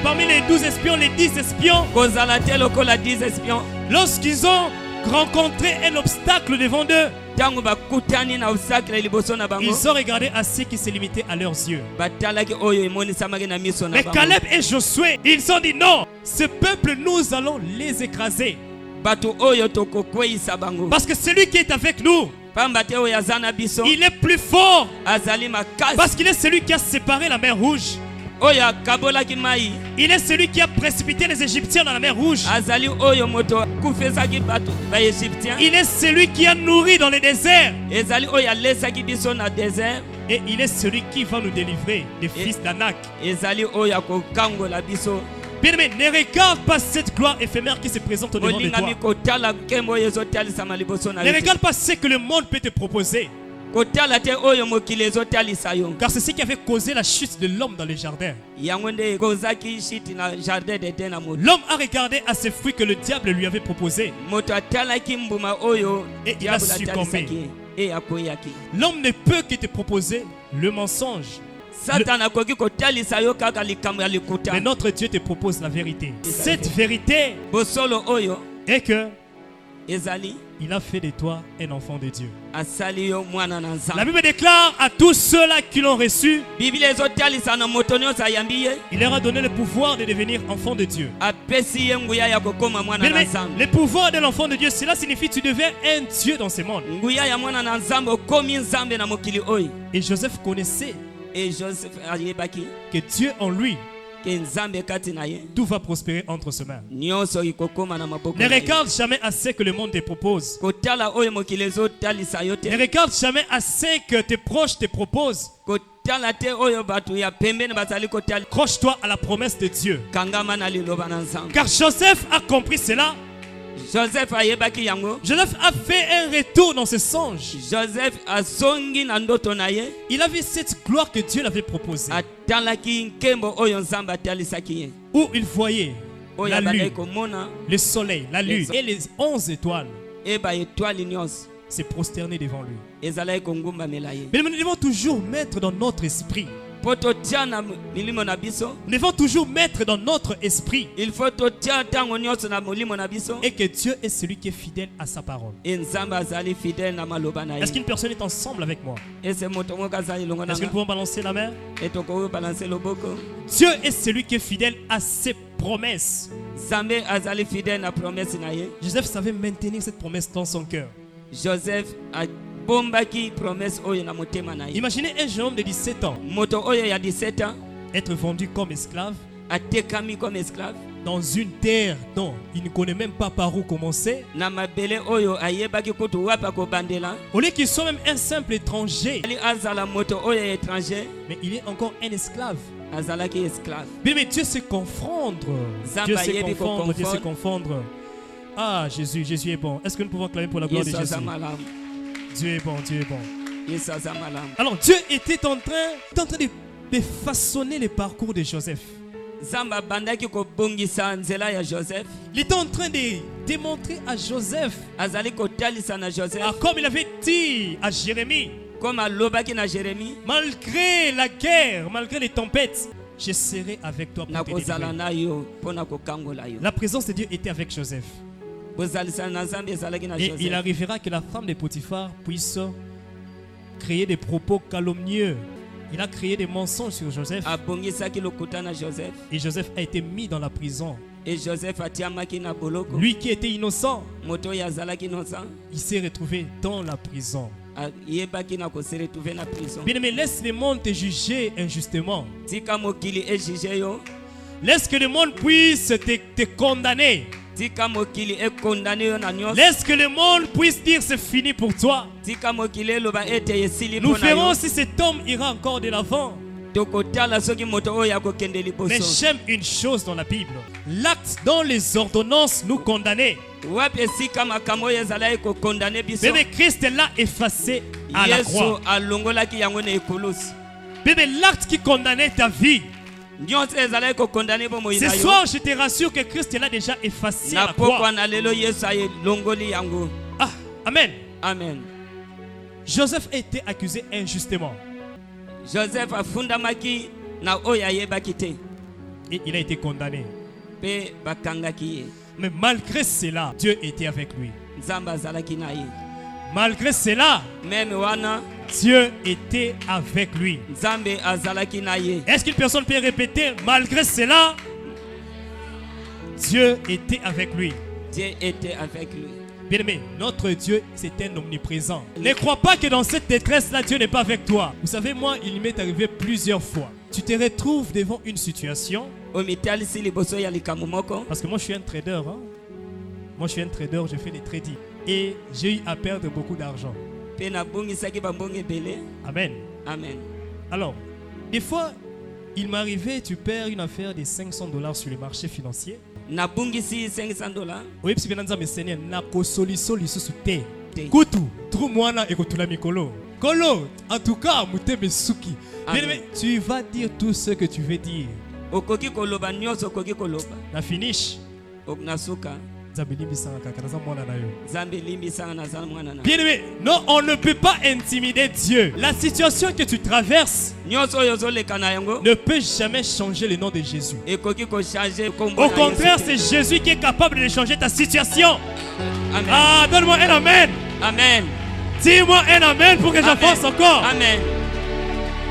[SPEAKER 3] parmi les 12 espions, les 10 espions.
[SPEAKER 4] Kozala te lokola 10 espions.
[SPEAKER 3] Lorsqu'ils ont rencontré un obstacle devant eux,
[SPEAKER 4] Ntango bakutani na obstacle liboso na bango.
[SPEAKER 3] ils ont regardé à ce qui se limitait à leurs yeux.
[SPEAKER 4] Batalaki oyo emonisamaki na miso na
[SPEAKER 3] Mais
[SPEAKER 4] bango.
[SPEAKER 3] Caleb et Josué, ils ont dit non, ce peuple, nous allons les écraser.
[SPEAKER 4] Bato oyo tokokweyisa bango.
[SPEAKER 3] Parce que celui qui est avec nous,
[SPEAKER 4] pamba te oyo aza na biso
[SPEAKER 3] Il est plus fort
[SPEAKER 4] azali makasi
[SPEAKER 3] parce qu'il est celui qui a séparé la mer Rouge.
[SPEAKER 4] oyo akabolaki mai
[SPEAKER 3] Il est celui qui a précipité les Égyptiens dans la mer Rouge.
[SPEAKER 4] azali oyo moto akufisaki bato baegyptien
[SPEAKER 3] Il est celui qui a nourri dans les déserts.
[SPEAKER 4] ezali oyo alesaki biso na désert
[SPEAKER 3] Et il est celui qui va nous délivrer des fils d'Anak.
[SPEAKER 4] ezali oyo akokangola biso
[SPEAKER 3] Bien-aimé, ne regarde pas cette gloire éphémère qui se présente au devant de toi.
[SPEAKER 4] molingami kotala nkembo oyo ezotalisama liboso na
[SPEAKER 3] Ne
[SPEAKER 4] yo te.
[SPEAKER 3] regarde pas ce que le monde peut te proposer.
[SPEAKER 4] kotala te oyo mokili ezotalisa yo
[SPEAKER 3] Car c'est ce qui avait causé la chute de l'homme dans le jardin.
[SPEAKER 4] yango nde ekozaki shiti na jardin d'Eden na moto
[SPEAKER 3] L'homme a regardé à ces fruits que le diable lui avait proposés.
[SPEAKER 4] moto atalaki mbuma oyo
[SPEAKER 3] Et il a
[SPEAKER 4] diable
[SPEAKER 3] succombé.
[SPEAKER 4] atalisaki ye e akoyaki
[SPEAKER 3] L'homme ne peut que te proposer le mensonge.
[SPEAKER 4] satana akoki kotalisa yo kaka likambo ya likuta
[SPEAKER 3] Mais notre Dieu te propose la vérité. Cette vérité
[SPEAKER 4] bosolo oyo
[SPEAKER 3] est que
[SPEAKER 4] ezali
[SPEAKER 3] il a fait de toi un enfant de Dieu.
[SPEAKER 4] asali yo mwana na
[SPEAKER 3] La
[SPEAKER 4] nzambe
[SPEAKER 3] Bible déclare à tous ceux-là qui l'ont reçu,
[SPEAKER 4] biblia ezotalisa na moto nyonso ayambi ye
[SPEAKER 3] il leur a donné le pouvoir de devenir enfant de Dieu.
[SPEAKER 4] apesi ye nguya ya kokoma mwana na
[SPEAKER 3] Mais
[SPEAKER 4] nzambe
[SPEAKER 3] le pouvoir de l'enfant de Dieu, cela signifie que tu deviens un Dieu dans ce monde.
[SPEAKER 4] nguya ya mwana na nzambe okomi nzambe na mokili oyo
[SPEAKER 3] Et Joseph connaissait
[SPEAKER 4] e joseph ayebaki
[SPEAKER 3] que Dieu en lui,
[SPEAKER 4] ke nzambe kati na ye
[SPEAKER 3] tout va prospérer entre ses mains.
[SPEAKER 4] nyonso ikokoma na maboko
[SPEAKER 3] Ne
[SPEAKER 4] na ye.
[SPEAKER 3] regarde jamais à ce que le monde te propose.
[SPEAKER 4] kotala oyo mokili ezotalisa yo
[SPEAKER 3] Ne
[SPEAKER 4] te
[SPEAKER 3] regarde jamais à ce que tes proches te proposent.
[SPEAKER 4] kotala te oyo bato ya pembeni bazali kotala
[SPEAKER 3] Accroche-toi à la promesse de Dieu.
[SPEAKER 4] kangama na liloba na nzambe
[SPEAKER 3] Car Joseph a compris cela.
[SPEAKER 4] joseph ayebaki yango
[SPEAKER 3] Joseph a fait un retour dans ses songes.
[SPEAKER 4] joseph azongi na ndoto na ye
[SPEAKER 3] Il avait cette gloire que Dieu l'avait proposée.
[SPEAKER 4] atalaki nkembo oyo nzambe atalisaki ye
[SPEAKER 3] Où il voyait
[SPEAKER 4] oyo
[SPEAKER 3] la
[SPEAKER 4] abandaki
[SPEAKER 3] lune,
[SPEAKER 4] komona
[SPEAKER 3] le soleil, la lune et les 11 étoiles
[SPEAKER 4] e baetwale nyonso
[SPEAKER 3] se prosterner devant lui.
[SPEAKER 4] ezalaki kongumbamela ye
[SPEAKER 3] Mais nous devons toujours mettre dans notre esprit.
[SPEAKER 4] mpo totia na milimo na biso
[SPEAKER 3] Nous devons toujours mettre dans notre esprit
[SPEAKER 4] il faut totia ntango nyonso na molimo na biso
[SPEAKER 3] et que Dieu est celui qui est fidèle à sa parole.
[SPEAKER 4] e nzambe azali fidèle na maloba na ye
[SPEAKER 3] Est-ce qu'une personne est ensemble avec moi?
[SPEAKER 4] ese moto moko azali elongo na
[SPEAKER 3] Est-ce que nous
[SPEAKER 4] nga
[SPEAKER 3] pouvons balancer la main?
[SPEAKER 4] e tokobalanse loboko
[SPEAKER 3] Dieu est celui qui est fidèle à ses promesses.
[SPEAKER 4] nzambe azali fidèle na promese na ye
[SPEAKER 3] Joseph savait maintenir cette promesse dans son cœur.
[SPEAKER 4] joseph abombaki promese oyo na motema na ye
[SPEAKER 3] Imaginez un jeune homme de 17 ans
[SPEAKER 4] moto oyo ya 17 ans
[SPEAKER 3] être vendu comme esclave
[SPEAKER 4] atekami comme esclave
[SPEAKER 3] dans une terre dont il ne connaît même pas par où commencer.
[SPEAKER 4] na mabele oyo ayebaki kutu wapi akobandela
[SPEAKER 3] Au lieu qu'il soit même un simple étranger,
[SPEAKER 4] ali azala moto oyo ya étranger
[SPEAKER 3] mais il est encore un esclave.
[SPEAKER 4] azalaki esclave
[SPEAKER 3] Bien, mais Dieu sait confondre. Dieu
[SPEAKER 4] Zamba
[SPEAKER 3] sait
[SPEAKER 4] yebi ko
[SPEAKER 3] confondre. Dieu sait
[SPEAKER 4] confondre.
[SPEAKER 3] confondre. Ah, Jésus est bon. Est-ce que nous pouvons acclamer pour la gloire de
[SPEAKER 4] yesu
[SPEAKER 3] Jésus?
[SPEAKER 4] aza malamu
[SPEAKER 3] Dieu est bon, Dieu est bon.
[SPEAKER 4] yesu aza malamu
[SPEAKER 3] Alors Dieu était en train de façonner le parcours de Joseph.
[SPEAKER 4] nzambe abandaki kobongisa nzela ya joseph
[SPEAKER 3] Il était en train de démontrer à Joseph,
[SPEAKER 4] azali kotalisa na joseph
[SPEAKER 3] comme il avait dit à Jérémie,
[SPEAKER 4] comme alobaki na jérémie
[SPEAKER 3] malgré la guerre, malgré les tempêtes, je serai avec toi pour te
[SPEAKER 4] nakozala
[SPEAKER 3] délivrer.
[SPEAKER 4] na yo mpo na kokangola yo
[SPEAKER 3] La présence de Dieu était avec Joseph.
[SPEAKER 4] kozalisana na nzambe ezalaki na
[SPEAKER 3] Et il
[SPEAKER 4] joseph
[SPEAKER 3] arrivera que la femme de Potiphar puisse créer des propos calomnieux. Il a créé des mensonges sur Joseph.
[SPEAKER 4] abongisaki lokuta na joseph
[SPEAKER 3] Et Joseph a été mis dans la prison.
[SPEAKER 4] e joseph atiamaki na boloko
[SPEAKER 3] Lui qui était innocent,
[SPEAKER 4] moto oyo azalaki innocent
[SPEAKER 3] il s'est retrouvé dans la prison.
[SPEAKER 4] ayebaki na koseretrouve na prison
[SPEAKER 3] Bien aimé, laisse le monde te juger injustement.
[SPEAKER 4] tika mokili ejuge yo
[SPEAKER 3] Laisse que le monde puisse te condamner.
[SPEAKER 4] tika mokili ekondane yo na nyonso
[SPEAKER 3] Laisse que le monde puisse dire c'est fini pour toi.
[SPEAKER 4] tika mokili eloba ete esili
[SPEAKER 3] Nous
[SPEAKER 4] mpo na
[SPEAKER 3] verrons
[SPEAKER 4] yo
[SPEAKER 3] si cet homme ira encore de l'avant.
[SPEAKER 4] tokotala soki moto oyo akokende
[SPEAKER 3] Mais
[SPEAKER 4] liboso
[SPEAKER 3] j'aime une chose dans la Bible. L'acte dont les ordonnances nous condamnaient.
[SPEAKER 4] wapi esika makambo oyo ezalaki kokondane biso
[SPEAKER 3] Bébé, Christ l'a effacé à la
[SPEAKER 4] yesu
[SPEAKER 3] croix.
[SPEAKER 4] alongolaki yango na ekulusi
[SPEAKER 3] Bébé, l'acte qui condamnait ta vie.
[SPEAKER 4] nyonso ezalaki kokondane bomoi
[SPEAKER 3] Ce
[SPEAKER 4] na yo
[SPEAKER 3] soir, je te rassure que Christ l'a déjà effacé à
[SPEAKER 4] na
[SPEAKER 3] la croix.
[SPEAKER 4] pokwa na lelo yesu alongoli yango
[SPEAKER 3] Ah, Amen.
[SPEAKER 4] amen
[SPEAKER 3] Joseph a été accusé injustement.
[SPEAKER 4] joseph afundamaki na oyo ayebaki te
[SPEAKER 3] Et il a été condamné.
[SPEAKER 4] mpe bakangaki ye
[SPEAKER 3] Mais malgré cela, Dieu était avec lui.
[SPEAKER 4] nzambe azalaki na ye
[SPEAKER 3] Malgré cela,
[SPEAKER 4] meme wana
[SPEAKER 3] Dieu était avec lui.
[SPEAKER 4] nzambe azalaki na ye
[SPEAKER 3] Est-ce qu'une personne peut répéter, malgré cela, Dieu était avec lui?
[SPEAKER 4] dieu était avec lui
[SPEAKER 3] Bien-aimé, notre Dieu, c'est un omniprésent. Ne crois pas que dans cette détresse-là, Dieu n'est pas avec toi. Vous savez, moi, il m'est arrivé plusieurs fois. Tu te retrouves devant une situation. Parce que moi, je suis un trader. Hein? Moi, je suis un trader, je fais des trading. Et j'ai eu à perdre beaucoup d'argent. Amen.
[SPEAKER 4] Amen.
[SPEAKER 3] Alors, des fois, il m'arrivait, tu perds une affaire de $500 sur le marché financier.
[SPEAKER 4] Nabungisi $500.
[SPEAKER 3] Oui, parce que nous avons essayé na kosoliso lisusu te. Kutu, trouve-moi na ekotula mikolo. Kolo, en tout cas, mutebe suki. Mais tu vas dire tout ce que tu veux dire.
[SPEAKER 4] Okoki koloba nyos okoki koloba.
[SPEAKER 3] Na finish.
[SPEAKER 4] Oknasuka.
[SPEAKER 3] Bien-aimé, non, on ne peut pas intimider Dieu. La situation que tu traverses ne peut jamais changer le nom de Jésus. Au contraire, c'est Jésus qui est capable de changer ta situation.
[SPEAKER 4] Amen.
[SPEAKER 3] Ah, donne-moi un amen.
[SPEAKER 4] Amen.
[SPEAKER 3] Dis-moi un amen pour que j'avance encore.
[SPEAKER 4] Amen.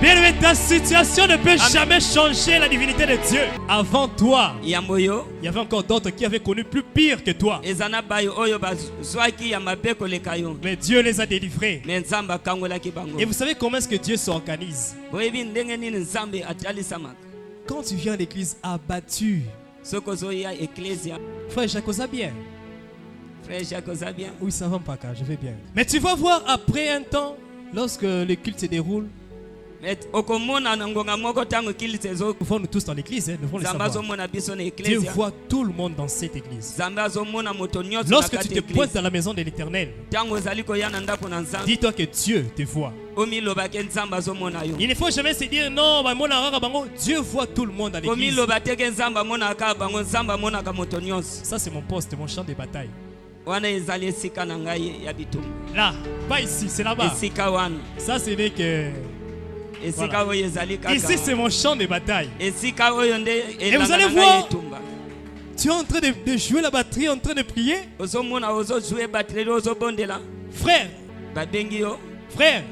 [SPEAKER 3] Bien-aimé, ta situation ne peut jamais changer la divinité de Dieu. Avant toi, il y avait encore d'autres qui avaient connu plus pire que toi. Mais Dieu les a délivrés. Et vous savez comment est-ce que Dieu s'organise? Quand tu viens à l'église abattu, frère Jacques bien. Oui, ça va pas, je vais bien. Mais tu vas voir après un temps, lorsque le culte se déroule, nous nous tous dans l'église, nous devons le savoir. Dieu voit tout le monde dans cette église. Lorsque tu te pointes dans la maison de l'Éternel, dis-toi que Dieu te voit. Il ne faut jamais se dire non, Dieu voit tout le monde dans l'église. Ça c'est mon poste, mon champ de bataille. Là, pas ici, c'est là-bas. Ça ce n'est que... Voilà. Ici c'est mon champ de bataille. Et vous allez voir, tu es en train de jouer la batterie, en train de prier. Frère, frère.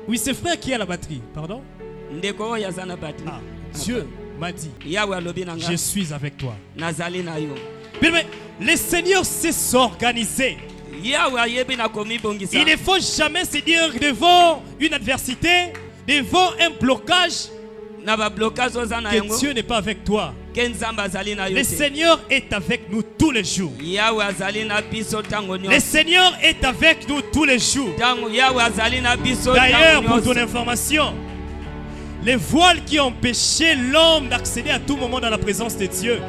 [SPEAKER 3] Oui, c'est frère qui a la batterie. Pardon. Ah, Dieu m'a dit, je suis avec toi. Mais le Seigneur sait s'organiser. Il ne faut jamais se dire devant une adversité, devant un blocage, que Dieu n'est pas avec toi. Le Seigneur est avec nous tous les jours. Le Seigneur est avec nous tous les jours. D'ailleurs, pour ton information, les voiles qui empêchaient l'homme d'accéder à tout moment dans la présence de Dieu,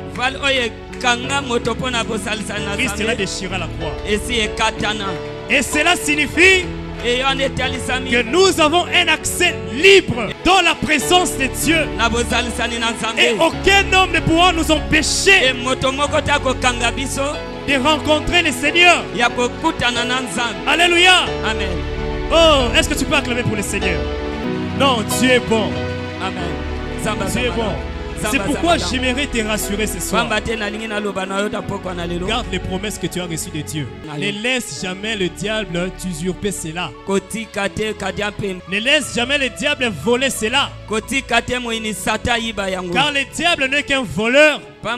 [SPEAKER 3] Christ l'a déchiré à la croix. Et cela signifie que nous avons un accès libre dans la présence de Dieu. Et aucun homme ne pourra nous empêcher de rencontrer le Seigneur. Alléluia.
[SPEAKER 4] Amen.
[SPEAKER 3] Oh, est-ce que tu peux acclamer pour le Seigneur? Non, Dieu est bon.
[SPEAKER 4] Amen.
[SPEAKER 3] Dieu est bon. C'est pourquoi j'aimerais te rassurer ce soir. Garde les promesses que tu as reçues de Dieu. Ne laisse jamais le diable t'usurper cela. Ne laisse jamais le diable voler cela. Car le diable n'est qu'un voleur, un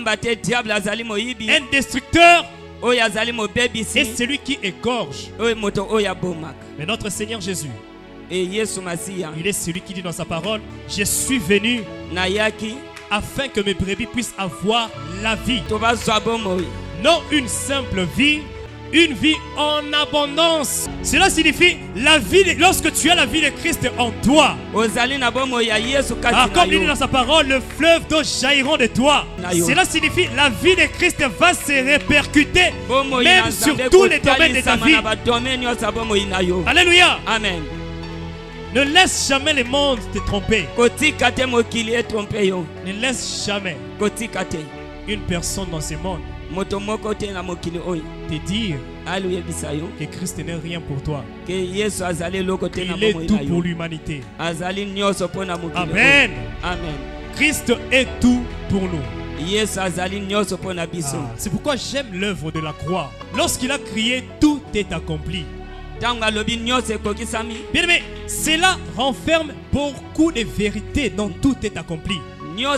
[SPEAKER 3] destructeur, et celui qui égorge. Mais notre Seigneur Jésus, il est celui qui dit dans sa parole, je suis venu afin que mes brebis puissent avoir la vie. Non une simple vie, une vie en abondance. Cela signifie la vie, lorsque tu as la vie de Christ en toi. Comme il dit dans sa parole, le fleuve d'eau jailliront de toi. Cela signifie la vie de Christ va se répercuter même sur tous les domaines de ta vie. Alléluia.
[SPEAKER 4] Amen.
[SPEAKER 3] Ne laisse jamais le monde te tromper. Ne laisse jamais une personne dans ce monde te dire que Christ n'est rien pour toi. Il est tout pour l'humanité. Amen.
[SPEAKER 4] Amen.
[SPEAKER 3] Christ est tout pour nous. C'est pourquoi j'aime l'œuvre de la croix. Lorsqu'il a crié, tout est accompli. Bien aimé, cela renferme beaucoup de vérités dont tout est accompli. Le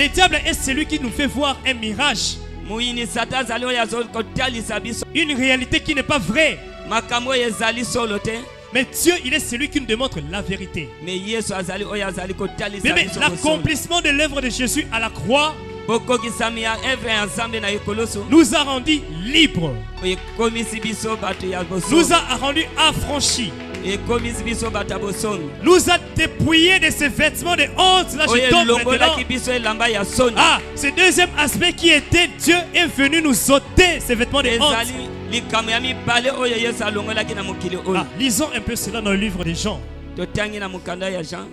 [SPEAKER 3] diable est celui qui nous fait voir un mirage.
[SPEAKER 4] moyini sata azali oyo azokotalisa biso
[SPEAKER 3] une réalité qui n'est pas vraie.
[SPEAKER 4] makambo oyo ezali solo te.
[SPEAKER 3] Mais Dieu, il est celui qui nous démontre la vérité.
[SPEAKER 4] me yesu azali oyo azali kotalisa
[SPEAKER 3] Mais
[SPEAKER 4] biso
[SPEAKER 3] l'accomplissement de l'œuvre de Jésus à la croix
[SPEAKER 4] bokokisami ya evre ya nzambe na ekoloso
[SPEAKER 3] nous a rendus libres,
[SPEAKER 4] ekomisi biso bato ya
[SPEAKER 3] nous
[SPEAKER 4] bosomi
[SPEAKER 3] a rendus affranchis,
[SPEAKER 4] ekomisi biso bato ya bosomi
[SPEAKER 3] nous a dépouillés de ces vêtements de honte. Là,
[SPEAKER 4] oyo
[SPEAKER 3] je tombe maintenant.
[SPEAKER 4] elongolaki biso elamba ya soni.
[SPEAKER 3] Ah, ce deuxième aspect qui était Dieu est venu nous ôter ces vêtements de honte.
[SPEAKER 4] ezali likambo ya mibale oyo yesu alongolaki na mokili oyo.
[SPEAKER 3] Ah, lisons un peu cela dans le livre de Jean.
[SPEAKER 4] totangi na mokanda ya jean.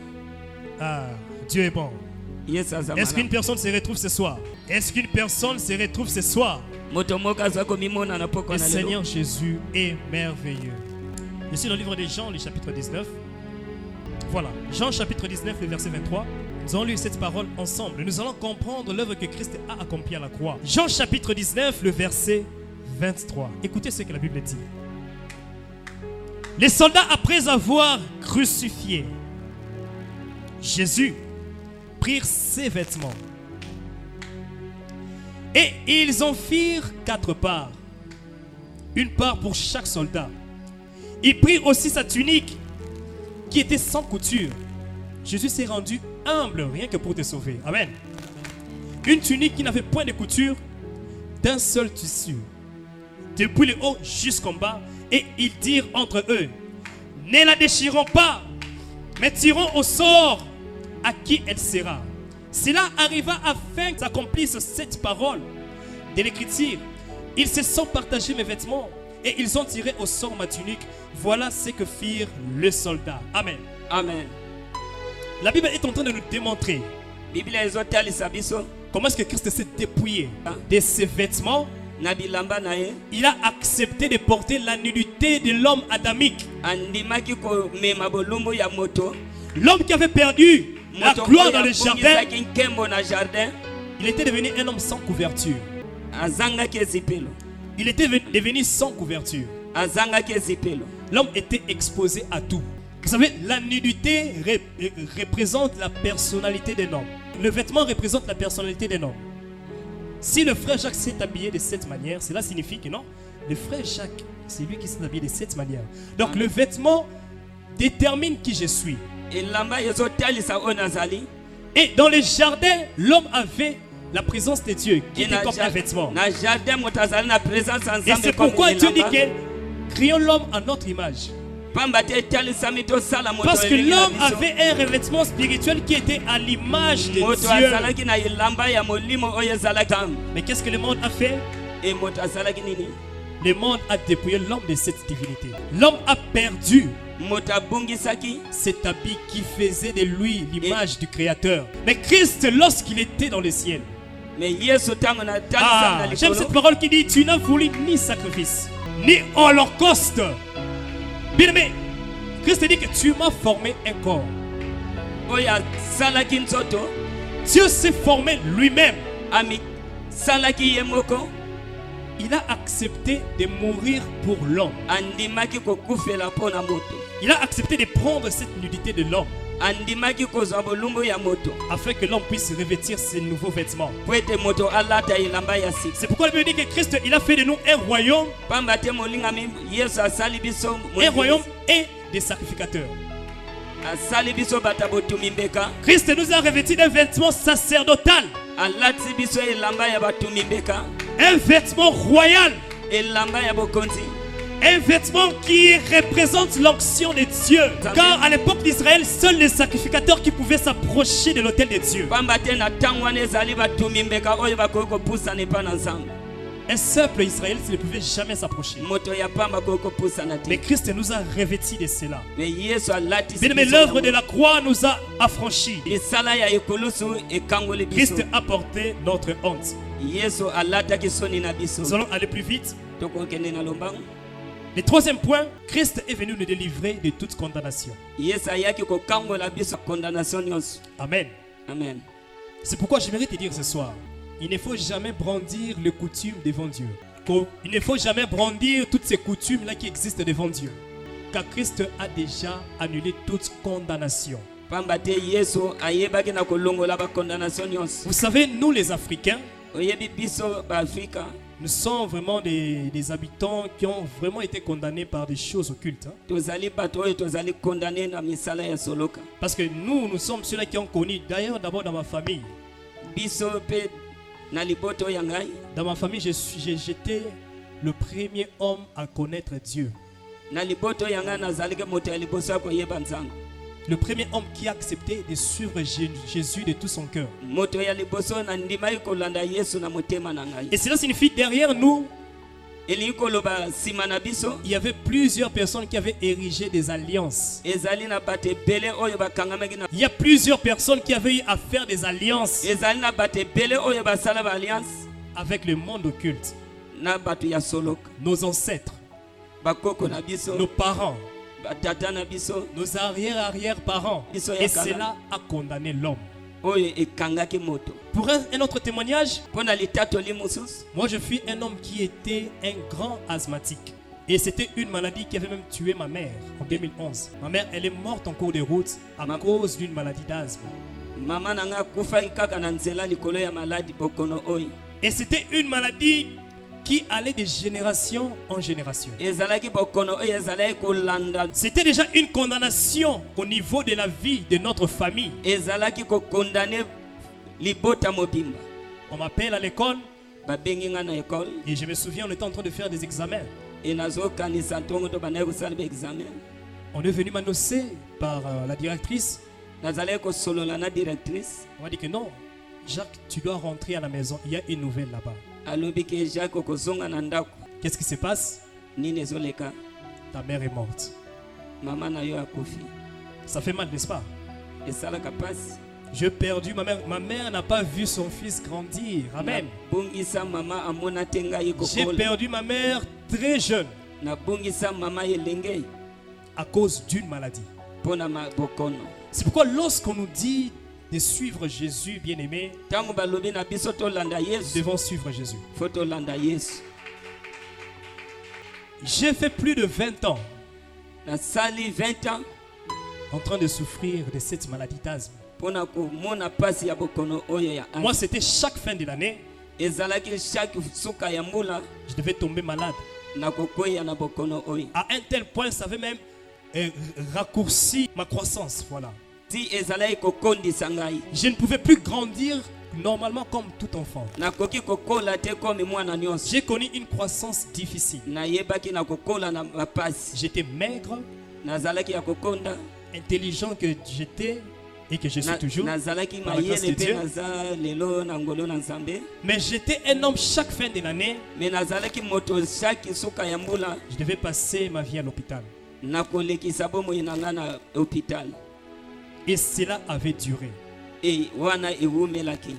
[SPEAKER 3] Ah, Dieu est bon.
[SPEAKER 4] yesu aza
[SPEAKER 3] Est-ce qu'une
[SPEAKER 4] malamu.
[SPEAKER 3] personne se retrouve ce soir? Est-ce qu'une personne se retrouve ce soir?
[SPEAKER 4] moto moko azwa komimona na poko
[SPEAKER 3] Le
[SPEAKER 4] na
[SPEAKER 3] Seigneur
[SPEAKER 4] lelo.
[SPEAKER 3] Jésus est merveilleux. Je suis dans le livre de Jean, le chapitre 19. Voilà, Jean chapitre 19, le verset 23. Nous allons lire cette parole ensemble. Nous allons comprendre l'œuvre que Christ a accomplie à la croix. Jean chapitre 19, le verset 23. Écoutez ce que la Bible dit. Les soldats, après avoir crucifié Jésus, prirent ses vêtements et ils en firent 4 parts, une part pour chaque soldat. Ils prirent aussi sa tunique qui était sans couture. Jésus s'est rendu humble rien que pour te sauver. Amen. Une tunique qui n'avait point de couture, d'un seul tissu, depuis le haut jusqu'en bas, et ils dirent entre eux, ne la déchirons pas, mais tirons au sort à qui elle sera. Cela arriva afin que s'accomplisse cette parole de l'Écriture. Ils se sont partagés mes vêtements et ils ont tiré au sort ma tunique. Voilà ce que firent les soldats. Amen.
[SPEAKER 4] amen.
[SPEAKER 3] La Bible est en train de nous démontrer
[SPEAKER 4] biblia ezotalisa biso
[SPEAKER 3] comment est-ce que Christ s'est dépouillé de ses vêtements.
[SPEAKER 4] na bilamba na ye.
[SPEAKER 3] Il a accepté de porter la nudité de l'homme adamique.
[SPEAKER 4] andimaki komema bolumbu ya moto.
[SPEAKER 3] L'homme qui avait perdu la
[SPEAKER 4] moto
[SPEAKER 3] gloire
[SPEAKER 4] oyo
[SPEAKER 3] dans le jardin.
[SPEAKER 4] abungisaki nkembo na jardin.
[SPEAKER 3] Il était devenu un homme sans couverture.
[SPEAKER 4] azangaki ezipelo.
[SPEAKER 3] Il était devenu sans couverture.
[SPEAKER 4] azangaki ezipelo.
[SPEAKER 3] L'homme était exposé à tout. Vous savez, la nudité représente la personnalité d'un homme. Le vêtement représente la personnalité d'un homme. Si le frère Jacques s'est habillé de cette manière, cela signifie que non, le frère Jacques, c'est lui qui s'est habillé de cette manière. Donc le vêtement détermine qui je suis.
[SPEAKER 4] elamba ezotalisa oyo nazali.
[SPEAKER 3] Et dans le jardin, l'homme avait la présence de Dieu qui
[SPEAKER 4] Et
[SPEAKER 3] était comme un vêtement.
[SPEAKER 4] na jardin moto azali na présence ya
[SPEAKER 3] Et
[SPEAKER 4] nzambe
[SPEAKER 3] c'est
[SPEAKER 4] comme
[SPEAKER 3] pourquoi Dieu dit
[SPEAKER 4] elamba.
[SPEAKER 3] que créons l'homme à notre image.
[SPEAKER 4] pamba te etalisami tosala moto
[SPEAKER 3] Parce que
[SPEAKER 4] elingi na
[SPEAKER 3] l'homme
[SPEAKER 4] biso.
[SPEAKER 3] avait un revêtement spirituel qui était à l'image de
[SPEAKER 4] moto
[SPEAKER 3] Dieu.
[SPEAKER 4] azalaki na elamba ya molimo oyo ezalaki tamu.
[SPEAKER 3] Mais qu'est-ce que le monde a fait?
[SPEAKER 4] e moto azalaki nini.
[SPEAKER 3] Le monde a dépouillé l'homme de cette divinité. L'homme a perdu
[SPEAKER 4] moto abungisaki.
[SPEAKER 3] cet habit qui faisait de lui l'image du Créateur. Mais Christ, lorsqu'il était dans le ciel,
[SPEAKER 4] me yesu ntango natalisama na
[SPEAKER 3] j'aime cette
[SPEAKER 4] likolo.
[SPEAKER 3] parole qui dit, tu n'as voulu ni sacrifice, ni holocauste. Bien aimé, Christ dit que tu m'as formé un corps.
[SPEAKER 4] oyo asalaki nzoto.
[SPEAKER 3] Dieu s'est formé lui-même.
[SPEAKER 4] amisalaki ye moko.
[SPEAKER 3] Il a accepté de mourir pour l'homme.
[SPEAKER 4] andimaki kokufela mpo na moto.
[SPEAKER 3] Il a accepté de prendre cette nudité de l'homme
[SPEAKER 4] andimaki kozwa bolumbu ya moto
[SPEAKER 3] afin que l'homme puisse revêtir ses nouveaux vêtements.
[SPEAKER 4] po ete moto alata elamba ya sika.
[SPEAKER 3] C'est pourquoi la Bible dit que Christ, il a fait de nous un royaume,
[SPEAKER 4] pamba te molingami yesu asali biso
[SPEAKER 3] un royaume et des sacrificateurs.
[SPEAKER 4] asali biso bato ya botumi mbeka.
[SPEAKER 3] Christ nous a revêtis d'un vêtement sacerdotal,
[SPEAKER 4] alati biso elamba ya batumi mbeka.
[SPEAKER 3] un vêtement royal,
[SPEAKER 4] elamba ya bokonzi.
[SPEAKER 3] un vêtement qui représente l'onction de Dieu. Car à l'époque d'Israël, seuls les sacrificateurs qui pouvaient s'approcher de l'autel de Dieu.
[SPEAKER 4] pamba te na ntango wana ezali batumi mbeka oyo bakoki kopusana epa na nzambe.
[SPEAKER 3] Un simple Israélite ne pouvait jamais s'approcher.
[SPEAKER 4] moto ya pamba akoki kopusana te.
[SPEAKER 3] Mais Christ nous a revêtis de cela.
[SPEAKER 4] me yesu alatisi
[SPEAKER 3] Bien aimé,
[SPEAKER 4] biso
[SPEAKER 3] l'œuvre de
[SPEAKER 4] yango.
[SPEAKER 3] la croix nous a affranchis.
[SPEAKER 4] lisala ya ekulusu ekangoli biso.
[SPEAKER 3] Christ a porté notre honte.
[SPEAKER 4] yesu alataki soni na biso.
[SPEAKER 3] Nous allons aller plus vite.
[SPEAKER 4] tokokende na lombango.
[SPEAKER 3] Le troisième point, Christ est venu nous délivrer de toute condamnation.
[SPEAKER 4] yesu ayaki kokangola biso condamnation nyonso.
[SPEAKER 3] Amen.
[SPEAKER 4] amen.
[SPEAKER 3] C'est pourquoi j'aimerais te dire ce soir, il ne faut jamais brandir les coutumes devant Dieu. Il ne faut jamais brandir toutes ces coutumes-là qui existent devant Dieu. Car Christ a déjà annulé toute condamnation.
[SPEAKER 4] pamba te yesu ayebaki na kolongola bakondamnation nyonso.
[SPEAKER 3] Vous savez, nous les Africains,
[SPEAKER 4] oyebi biso baafrika
[SPEAKER 3] Nous sommes vraiment des habitants qui ont vraiment été condamnés par des choses occultes. Hein.
[SPEAKER 4] tozali bato oyo tozali condamné na misala ya soloka
[SPEAKER 3] Parce que nous sommes ceux-là qui ont connu. D'ailleurs, d'abord dans ma famille.
[SPEAKER 4] biso mpe na liboto ya ngai
[SPEAKER 3] Dans ma famille, j'étais le premier homme à connaître Dieu.
[SPEAKER 4] na liboto ya ngai nazalaki moto ya liboso ya koyeba nzambe
[SPEAKER 3] Le premier homme qui a accepté de suivre Jésus de tout son cœur.
[SPEAKER 4] moto ya liboso na ndimaki kolanda yesu na motema na ngai
[SPEAKER 3] Et cela signifie derrière nous,
[SPEAKER 4] elingi koloba nsima na biso
[SPEAKER 3] il y avait plusieurs personnes qui avaient érigé des alliances.
[SPEAKER 4] ezali na bato ebele oyo bakangamaki na
[SPEAKER 3] Il y a plusieurs personnes qui avaient eu à faire des alliances
[SPEAKER 4] ezali na bato ebele oyo basala baalliance
[SPEAKER 3] avec le monde occulte.
[SPEAKER 4] na bato ya soloka
[SPEAKER 3] Nos ancêtres,
[SPEAKER 4] bakoko na biso
[SPEAKER 3] nos parents,
[SPEAKER 4] batata na biso
[SPEAKER 3] nos arrière-arrière-parents. Et cela a condamné l'homme.
[SPEAKER 4] oyo ekangaki moto
[SPEAKER 3] Pour un autre témoignage,
[SPEAKER 4] mpo na litatoli mosusu
[SPEAKER 3] moi je fus un homme qui était un grand asthmatique. Et c'était une maladie qui avait même tué ma mère en 2011. Ma mère, elle est morte en cours de route à cause d'une maladie d'asthme.
[SPEAKER 4] mama na ngai akufaki kaka na nzela likolo ya maladi bokono oyo
[SPEAKER 3] Et c'était une maladie qui allait de génération en génération.
[SPEAKER 4] ezalaki bokono oyo ezalaki kolanda
[SPEAKER 3] C'était déjà une condamnation au niveau de la vie de notre famille.
[SPEAKER 4] ezalaki kokondane libota mobimba
[SPEAKER 3] On m'appelle à l'école
[SPEAKER 4] babengi ngai na ekole
[SPEAKER 3] et je me souviens, on était en train de faire des examens.
[SPEAKER 4] e nazokanisa ntongo to bandaki kosala baexamen
[SPEAKER 3] On est venu m'annoncer par la directrice.
[SPEAKER 4] nazalaki kosolola na directrice
[SPEAKER 3] On m'a dit que non, Jacques, tu dois rentrer à la maison. Il y a une nouvelle là-bas.
[SPEAKER 4] alobi ke jacques okozonga na ndako
[SPEAKER 3] Qu'est-ce qui se passe?
[SPEAKER 4] nini ezoleka
[SPEAKER 3] Ta mère est morte.
[SPEAKER 4] mama na yo akufi
[SPEAKER 3] Ça fait mal, n'est-ce pas?
[SPEAKER 4] esalaka mpasi
[SPEAKER 3] J'ai perdu ma mère. Ma mère n'a pas vu son fils grandir. Amen.
[SPEAKER 4] nabungisa mama amona te ngai
[SPEAKER 3] J'ai
[SPEAKER 4] kokola
[SPEAKER 3] perdu ma mère très jeune
[SPEAKER 4] nabungisa mama elenge
[SPEAKER 3] à cause d'une maladie.
[SPEAKER 4] mpo na bokono
[SPEAKER 3] C'est pourquoi lorsqu'on nous dit de suivre Jésus, bien-aimé,
[SPEAKER 4] ntango balobi na biso tolanda
[SPEAKER 3] nous
[SPEAKER 4] yesu
[SPEAKER 3] devons suivre Jésus.
[SPEAKER 4] fo tolanda yesu
[SPEAKER 3] J'ai fait plus de 20 ans
[SPEAKER 4] nasali 20 ans
[SPEAKER 3] en train de souffrir de cette maladie d'asthme.
[SPEAKER 4] mpo na komona mpasi ya bokono oyo ya
[SPEAKER 3] Moi, c'était chaque fin de l'année,
[SPEAKER 4] ezalaki chaque suka ya mbula
[SPEAKER 3] je devais tomber malade.
[SPEAKER 4] na kokwea na bokono oyo
[SPEAKER 3] À un tel point, ça avait même raccourci ma croissance. Voilà.
[SPEAKER 4] ti ezalaki kokondisa ngai
[SPEAKER 3] Je ne pouvais plus grandir normalement comme tout enfant.
[SPEAKER 4] nakoki kokola te komi mwana nyonso
[SPEAKER 3] J'ai connu une croissance difficile.
[SPEAKER 4] nayebaki na kokola na bapasi
[SPEAKER 3] J'étais maigre,
[SPEAKER 4] nazalaki ya kokonda
[SPEAKER 3] intelligent que j'étais et que je suis toujours.
[SPEAKER 4] nazalaki
[SPEAKER 3] par la grâce
[SPEAKER 4] mayele
[SPEAKER 3] de
[SPEAKER 4] mpe
[SPEAKER 3] Dieu.
[SPEAKER 4] naza lelo na ngolo na nzambe
[SPEAKER 3] Mais j'étais un homme chaque fin de l'année.
[SPEAKER 4] me nazalaki moto chaque suka ya mbula
[SPEAKER 3] Je devais passer ma vie à l'hôpital.
[SPEAKER 4] nakolekisa bomoi na ngai na hôpital
[SPEAKER 3] Et cela avait duré.
[SPEAKER 4] e wana ewumelaki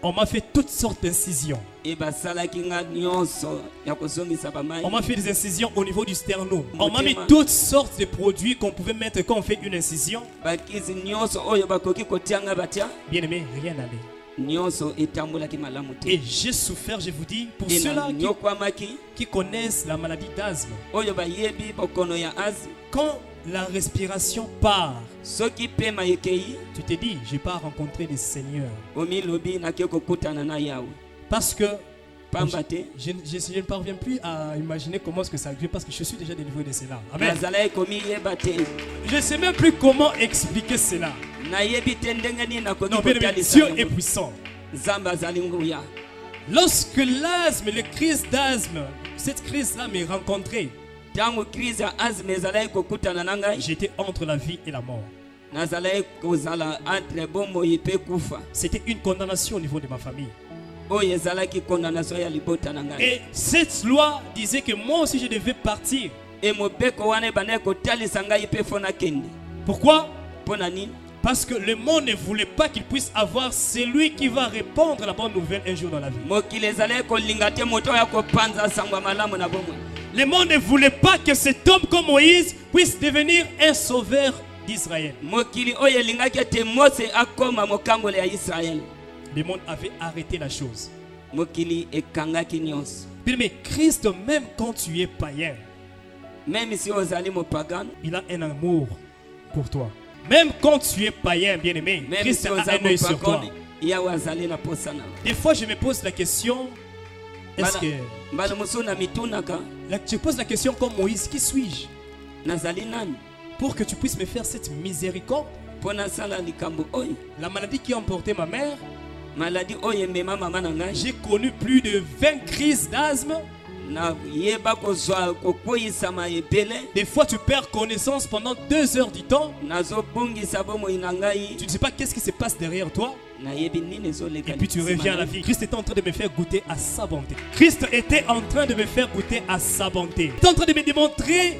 [SPEAKER 3] On m'a fait toutes sortes d'incisions.
[SPEAKER 4] e basalaki nga nyonso ya kozongisa bamai
[SPEAKER 3] On m'a fait des incisions au niveau du sternum. On m'a mis toutes sortes de produits qu'on pouvait mettre quand on fait une incision.
[SPEAKER 4] bakisi nyonso oyo bakoki kotia nga batia
[SPEAKER 3] Bien aimé, rien n'allait.
[SPEAKER 4] nyonso etambolaki malamu te
[SPEAKER 3] Et j'ai souffert, je vous dis, pour
[SPEAKER 4] e
[SPEAKER 3] ceux-là
[SPEAKER 4] nanyokwamaki
[SPEAKER 3] qui connaissent la maladie d'asthme.
[SPEAKER 4] oyo bayebi bokono ya asi
[SPEAKER 3] Quand la respiration part,
[SPEAKER 4] soki pema ekei
[SPEAKER 3] tu te dis, je vais pas rencontrer le Seigneur.
[SPEAKER 4] omilobi nake kokutana na yawe
[SPEAKER 3] Parce que
[SPEAKER 4] pamba te
[SPEAKER 3] je ne parviens plus à imaginer comment est-ce que ça arrive parce que je suis déjà délivré de cela. Amen.
[SPEAKER 4] nazalaki komiyeba te
[SPEAKER 3] Je ne sais même plus comment expliquer cela.
[SPEAKER 4] nayebi te ndenge nini nakoki
[SPEAKER 3] Non, bien aimé,
[SPEAKER 4] kotalisa
[SPEAKER 3] Dieu est
[SPEAKER 4] yango.
[SPEAKER 3] puissant.
[SPEAKER 4] nzambe azali nguya
[SPEAKER 3] Lorsque l'asthme, le crise d'asthme, cette crise-là m'est rencontrée,
[SPEAKER 4] ntango crise ya asme ezalaki kokutana na ngai
[SPEAKER 3] j'étais entre la vie et la mort.
[SPEAKER 4] nazalaki kozala entre bomoi mpe kufa
[SPEAKER 3] C'était une condamnation au niveau de ma famille.
[SPEAKER 4] oyo ezalaki condamnation ya libota na ngai
[SPEAKER 3] Et cette loi disait que moi aussi je devais partir.
[SPEAKER 4] e mobeko wana ebandaki kotalisa ngai mpe fo nakende
[SPEAKER 3] Pourquoi?
[SPEAKER 4] mpo na nini
[SPEAKER 3] Parce que le monde ne voulait pas qu'il puisse avoir celui qui va répondre la bonne nouvelle un jour dans la vie.
[SPEAKER 4] mokili ezalaki kolinga te moto oyo akopanza sango ya malamu na bomoi
[SPEAKER 3] Le monde ne voulait pas que cet homme comme Moïse puisse devenir un sauveur d'Israël.
[SPEAKER 4] mokili oyo elingaki ete mose akoma mokangoli ya israele
[SPEAKER 3] Le monde avait arrêté la chose.
[SPEAKER 4] mokili ekangaki nyonso
[SPEAKER 3] Mais Christ, même quand tu es païen,
[SPEAKER 4] meme si ozali mopagano
[SPEAKER 3] il a un amour pour toi. Même quand tu es païen, bien-aimé,
[SPEAKER 4] Même
[SPEAKER 3] Christ
[SPEAKER 4] si
[SPEAKER 3] a
[SPEAKER 4] on
[SPEAKER 3] un œil sur toi.
[SPEAKER 4] yawe azali na posa na
[SPEAKER 3] Des fois, je me pose la question, est-ce que...
[SPEAKER 4] mbala mosusu na mitunaka
[SPEAKER 3] Je pose la question comme Moïse, qui suis-je
[SPEAKER 4] nazali nani
[SPEAKER 3] pour que tu puisses me faire cette miséricorde?
[SPEAKER 4] mpo nasala likambo oyo
[SPEAKER 3] La maladie qui a emporté ma mère,
[SPEAKER 4] maladi oyo emema mama na ngai
[SPEAKER 3] j'ai connu plus de 20 crises d'asthme.
[SPEAKER 4] nayeba kozwa kokweyisama ebele
[SPEAKER 3] Des fois, tu perds connaissance pendant 2 heures du temps.
[SPEAKER 4] nazobungisa bomoi na ngai
[SPEAKER 3] Tu ne sais pas qu'est-ce qui se passe derrière toi.
[SPEAKER 4] nayebi nini ezoleka
[SPEAKER 3] Et puis tu reviens à la vie. Christ était en train de me faire goûter à sa bonté. Christ était en train de me faire goûter à sa bonté. Il était en train de me démontrer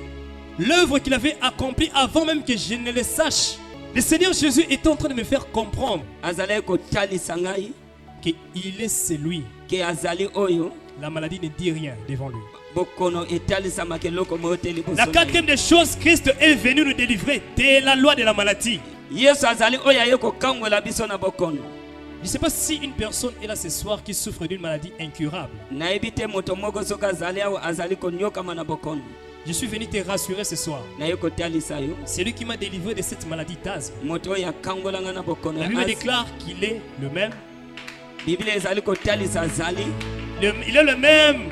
[SPEAKER 3] l'œuvre qu'il avait accomplie avant même que je ne le sache. Le Seigneur Jésus était en train de me faire comprendre
[SPEAKER 4] azalaki kotalisa ngai
[SPEAKER 3] qu'il est celui.
[SPEAKER 4] ke azali oyo
[SPEAKER 3] La maladie ne dit rien devant lui.
[SPEAKER 4] bokono etalisamaka eloko moko te liboso
[SPEAKER 3] La
[SPEAKER 4] na ye.
[SPEAKER 3] quatrième des choses, Christ est venu nous délivrer de la loi de la maladie.
[SPEAKER 4] yesu azali oyo aye kokangola biso na bokono
[SPEAKER 3] Je ne sais pas si une personne est là ce soir qui souffre d'une maladie incurable.
[SPEAKER 4] nayebi te moto moko soki azali awa azali konyokama na bokono
[SPEAKER 3] Je suis venu te rassurer ce soir.
[SPEAKER 4] naye kotalisa yo
[SPEAKER 3] C'est lui qui m'a délivré de cette maladie d'asthme.
[SPEAKER 4] moto oyo akangolanga na bokono
[SPEAKER 3] La
[SPEAKER 4] ya
[SPEAKER 3] Bible
[SPEAKER 4] asi.
[SPEAKER 3] déclare qu'il est le même.
[SPEAKER 4] biblia ezali kotalisa azali
[SPEAKER 3] Il est le même.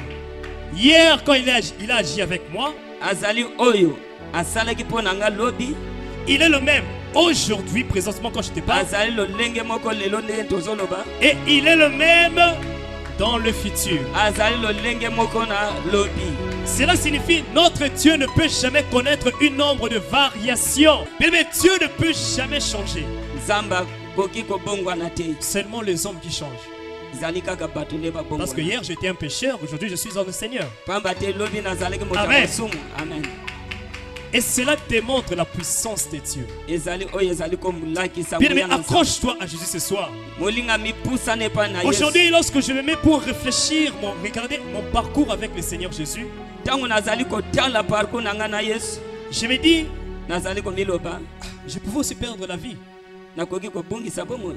[SPEAKER 3] Hier, quand il a agi avec moi,
[SPEAKER 4] azali oyo asalaki mpo na nga lobi
[SPEAKER 3] il est le même. Aujourd'hui, présentement, quand je te parle,
[SPEAKER 4] azali lolenge moko lelo ndenge tozoloba
[SPEAKER 3] et il est le même dans le futur.
[SPEAKER 4] azali lolenge moko na lobi
[SPEAKER 3] Cela signifie notre Dieu ne peut jamais connaître une nombre de variations. Mais Dieu ne peut jamais changer.
[SPEAKER 4] nzambe akoki kobongwana te
[SPEAKER 3] Seulement les hommes qui changent.
[SPEAKER 4] ezali kaka bato nde
[SPEAKER 3] Parce que
[SPEAKER 4] babongwana
[SPEAKER 3] hier j'étais un pécheur, aujourd'hui je suis un Seigneur.
[SPEAKER 4] pamba te lobi nazalaki moto ya
[SPEAKER 3] Amen.
[SPEAKER 4] masumu amen
[SPEAKER 3] Et cela démontre la puissance de Dieu.
[SPEAKER 4] ezali oyo ezali komulakisa
[SPEAKER 3] Bien aimé,
[SPEAKER 4] nguya na Nzambe.
[SPEAKER 3] accroche-toi à Jésus ce soir.
[SPEAKER 4] molinga mipusana epai na yesu
[SPEAKER 3] Aujourd'hui, lorsque je me mets pour réfléchir, regarder mon parcours avec le Seigneur Jésus,
[SPEAKER 4] ntango nazali kotala parcours na ngai na yesu
[SPEAKER 3] je me dis,
[SPEAKER 4] nazali komiloba
[SPEAKER 3] je pouvais aussi perdre la vie.
[SPEAKER 4] nakoki kobungisa bomoi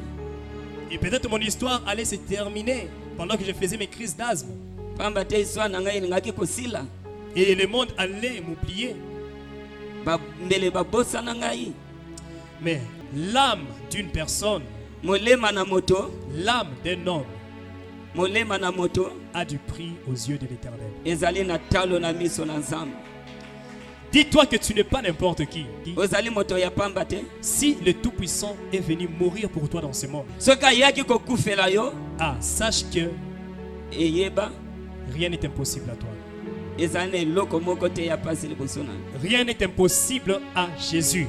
[SPEAKER 3] Et peut-être mon histoire allait se terminer pendant que je faisais mes crises d'asthme.
[SPEAKER 4] pamba te histoire na ngai elingaki kosila
[SPEAKER 3] Et le monde allait m'oublier.
[SPEAKER 4] mbele babosana ngai
[SPEAKER 3] Mais l'âme d'une personne,
[SPEAKER 4] molema na moto
[SPEAKER 3] l'âme d'un homme
[SPEAKER 4] molema na moto
[SPEAKER 3] a du prix aux yeux de l'Éternel.
[SPEAKER 4] ezali na talo na miso na nzambe
[SPEAKER 3] Dis-toi que tu n'es pas n'importe qui.
[SPEAKER 4] ozali moto ya pamba te
[SPEAKER 3] Si le Tout-Puissant est venu mourir pour toi dans ce monde,
[SPEAKER 4] soki ayaki kokufela yo
[SPEAKER 3] sache que
[SPEAKER 4] eyeba
[SPEAKER 3] rien n'est impossible à toi.
[SPEAKER 4] ezali na eloko moko te ya pasi liboso na yo.
[SPEAKER 3] Rien n'est impossible à Jésus.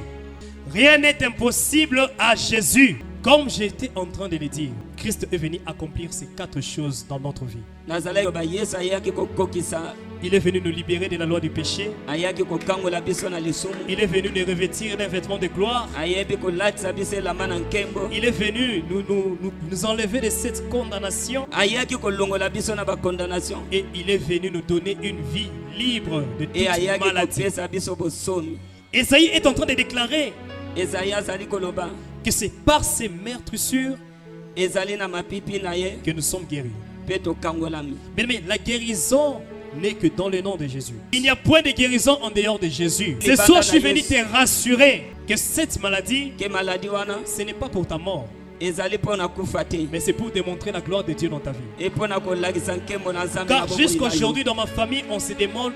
[SPEAKER 3] Rien n'est impossible à Jésus. Comme j'étais en train de le dire, Christ est venu accomplir ces 4 choses dans notre vie.
[SPEAKER 4] nazalaki koba yesu ayaki kokokisa
[SPEAKER 3] Il est venu nous libérer de la loi du péché.
[SPEAKER 4] ayaki kokangola biso na lisumu
[SPEAKER 3] Il est venu nous revêtir d'un vêtement de gloire.
[SPEAKER 4] ayebi kolatisa biso elamba na nkembo
[SPEAKER 3] Il est venu nous enlever de cette condamnation.
[SPEAKER 4] ayaki kolongola biso na bakondamnation
[SPEAKER 3] Et il est venu nous donner une vie libre de
[SPEAKER 4] e
[SPEAKER 3] toute
[SPEAKER 4] ayaki
[SPEAKER 3] maladie.
[SPEAKER 4] kopesa biso bosomi
[SPEAKER 3] Esaïe est en train de déclarer
[SPEAKER 4] ezali azali koloba
[SPEAKER 3] que c'est par ces meurtrissures
[SPEAKER 4] ezali na mapipi na ye
[SPEAKER 3] que nous sommes guéris.
[SPEAKER 4] mpe tokangolami
[SPEAKER 3] Mais la guérison n'est que dans le nom de Jésus. Il n'y a point de guérison en dehors de Jésus. Ce soir, je suis venu te rassurer que cette maladie,
[SPEAKER 4] ke maladi wana
[SPEAKER 3] ce n'est pas pour ta mort,
[SPEAKER 4] ezali mpo na kufa te
[SPEAKER 3] mais c'est pour démontrer la gloire de Dieu dans ta vie.
[SPEAKER 4] e mpo na kolakisa nkembo na nzambe na
[SPEAKER 3] Car
[SPEAKER 4] bomoi na yo.
[SPEAKER 3] jusqu'aujourd'hui, dans ma famille, on se demande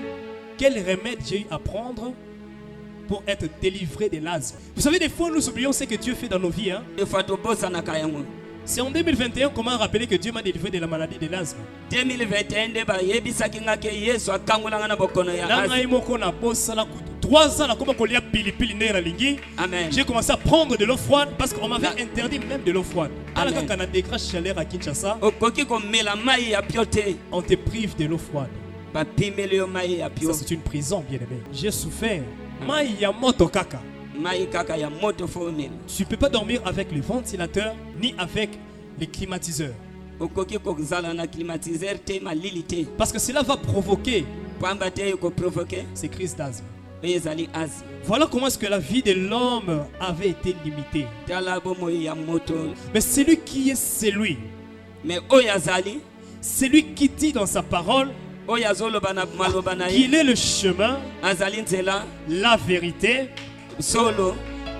[SPEAKER 3] quel remède j'ai eu à prendre pour être délivré de l'asthme. Vous savez, des fois, nous oublions ce que Dieu fait dans nos vies.
[SPEAKER 4] efa tobosanaka yango
[SPEAKER 3] C'est en 2021 qu'on m'a rappelé que Dieu m'a délivré de la maladie de l'asthme.
[SPEAKER 4] 2021 nde bayebisaki nga ke yesu akangolanga na bokono ya
[SPEAKER 3] Là,
[SPEAKER 4] asi.
[SPEAKER 3] on a bossé là, 3 ans, là, comment on y a pili né la lingui.
[SPEAKER 4] Amen.
[SPEAKER 3] J'ai commencé à prendre de l'eau froide parce qu'on m'avait
[SPEAKER 4] Na-
[SPEAKER 3] interdit même de l'eau froide.
[SPEAKER 4] Amen.
[SPEAKER 3] Alors, quand on a des grâces chaleur à Kinshasa,
[SPEAKER 4] okoki komela mai ya pio te
[SPEAKER 3] on te prive de l'eau froide.
[SPEAKER 4] bapimeli yo mai ya pio
[SPEAKER 3] Ça, c'est une prison, bien aimé. J'ai souffert. Mai yamoto kaka.
[SPEAKER 4] mai kaka ya moto fo omela
[SPEAKER 3] Tu ne peux pas dormir avec le ventilateur ni avec les climatiseurs.
[SPEAKER 4] okoki kozala na climatiseur te malili te
[SPEAKER 3] Parce que cela va provoquer
[SPEAKER 4] pamba te ekoprovoke
[SPEAKER 3] ces crises d'asthme.
[SPEAKER 4] oyo ezali asi
[SPEAKER 3] Voilà comment est-ce que la vie de l'homme avait été limitée.
[SPEAKER 4] tala bomoi ya moto
[SPEAKER 3] Mais celui qui est celui,
[SPEAKER 4] me oyo azali
[SPEAKER 3] celui qui dit dans sa parole
[SPEAKER 4] oyo azoloba na maloba na ye
[SPEAKER 3] qu'il est le chemin,
[SPEAKER 4] azali nzela
[SPEAKER 3] la vérité
[SPEAKER 4] solo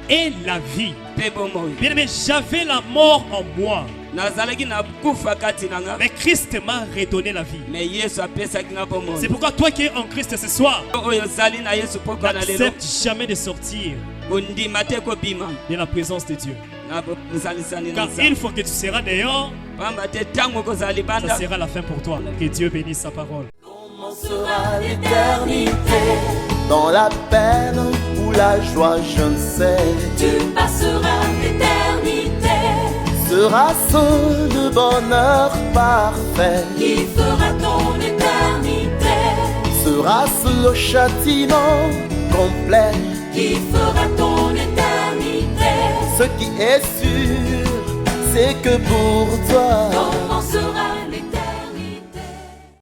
[SPEAKER 3] et la vie.
[SPEAKER 4] mpe bomoi.
[SPEAKER 3] Bien-aimé, j'avais la mort en moi,
[SPEAKER 4] Nazalaki na kufa kati na nga,
[SPEAKER 3] mais Christ m'a redonné la vie.
[SPEAKER 4] me Yesu apesaki nga bomoi.
[SPEAKER 3] C'est pourquoi toi qui es en Christ ce soir,
[SPEAKER 4] Oyo ozali na Yesu poko na lelo,
[SPEAKER 3] n'accepte jamais de sortir
[SPEAKER 4] ondima te kobima
[SPEAKER 3] de la présence de Dieu.
[SPEAKER 4] na bozalisani na
[SPEAKER 3] Car
[SPEAKER 4] Nzambe.
[SPEAKER 3] une fois que tu seras dehors,
[SPEAKER 4] Pamba te ntango okozala
[SPEAKER 3] ça
[SPEAKER 4] libanda,
[SPEAKER 3] sera la fin pour toi. Que Dieu bénisse sa parole.
[SPEAKER 1] Comment sera l'éternité? Dans la peine ou la joie, je ne sais.
[SPEAKER 2] Tu passeras l'éternité.
[SPEAKER 1] Sera-ce le bonheur parfait?
[SPEAKER 2] Qui fera ton éternité?
[SPEAKER 1] Sera-ce le châtiment complet?
[SPEAKER 2] Qui fera ton éternité?
[SPEAKER 1] Ce qui est sûr, c'est que pour toi,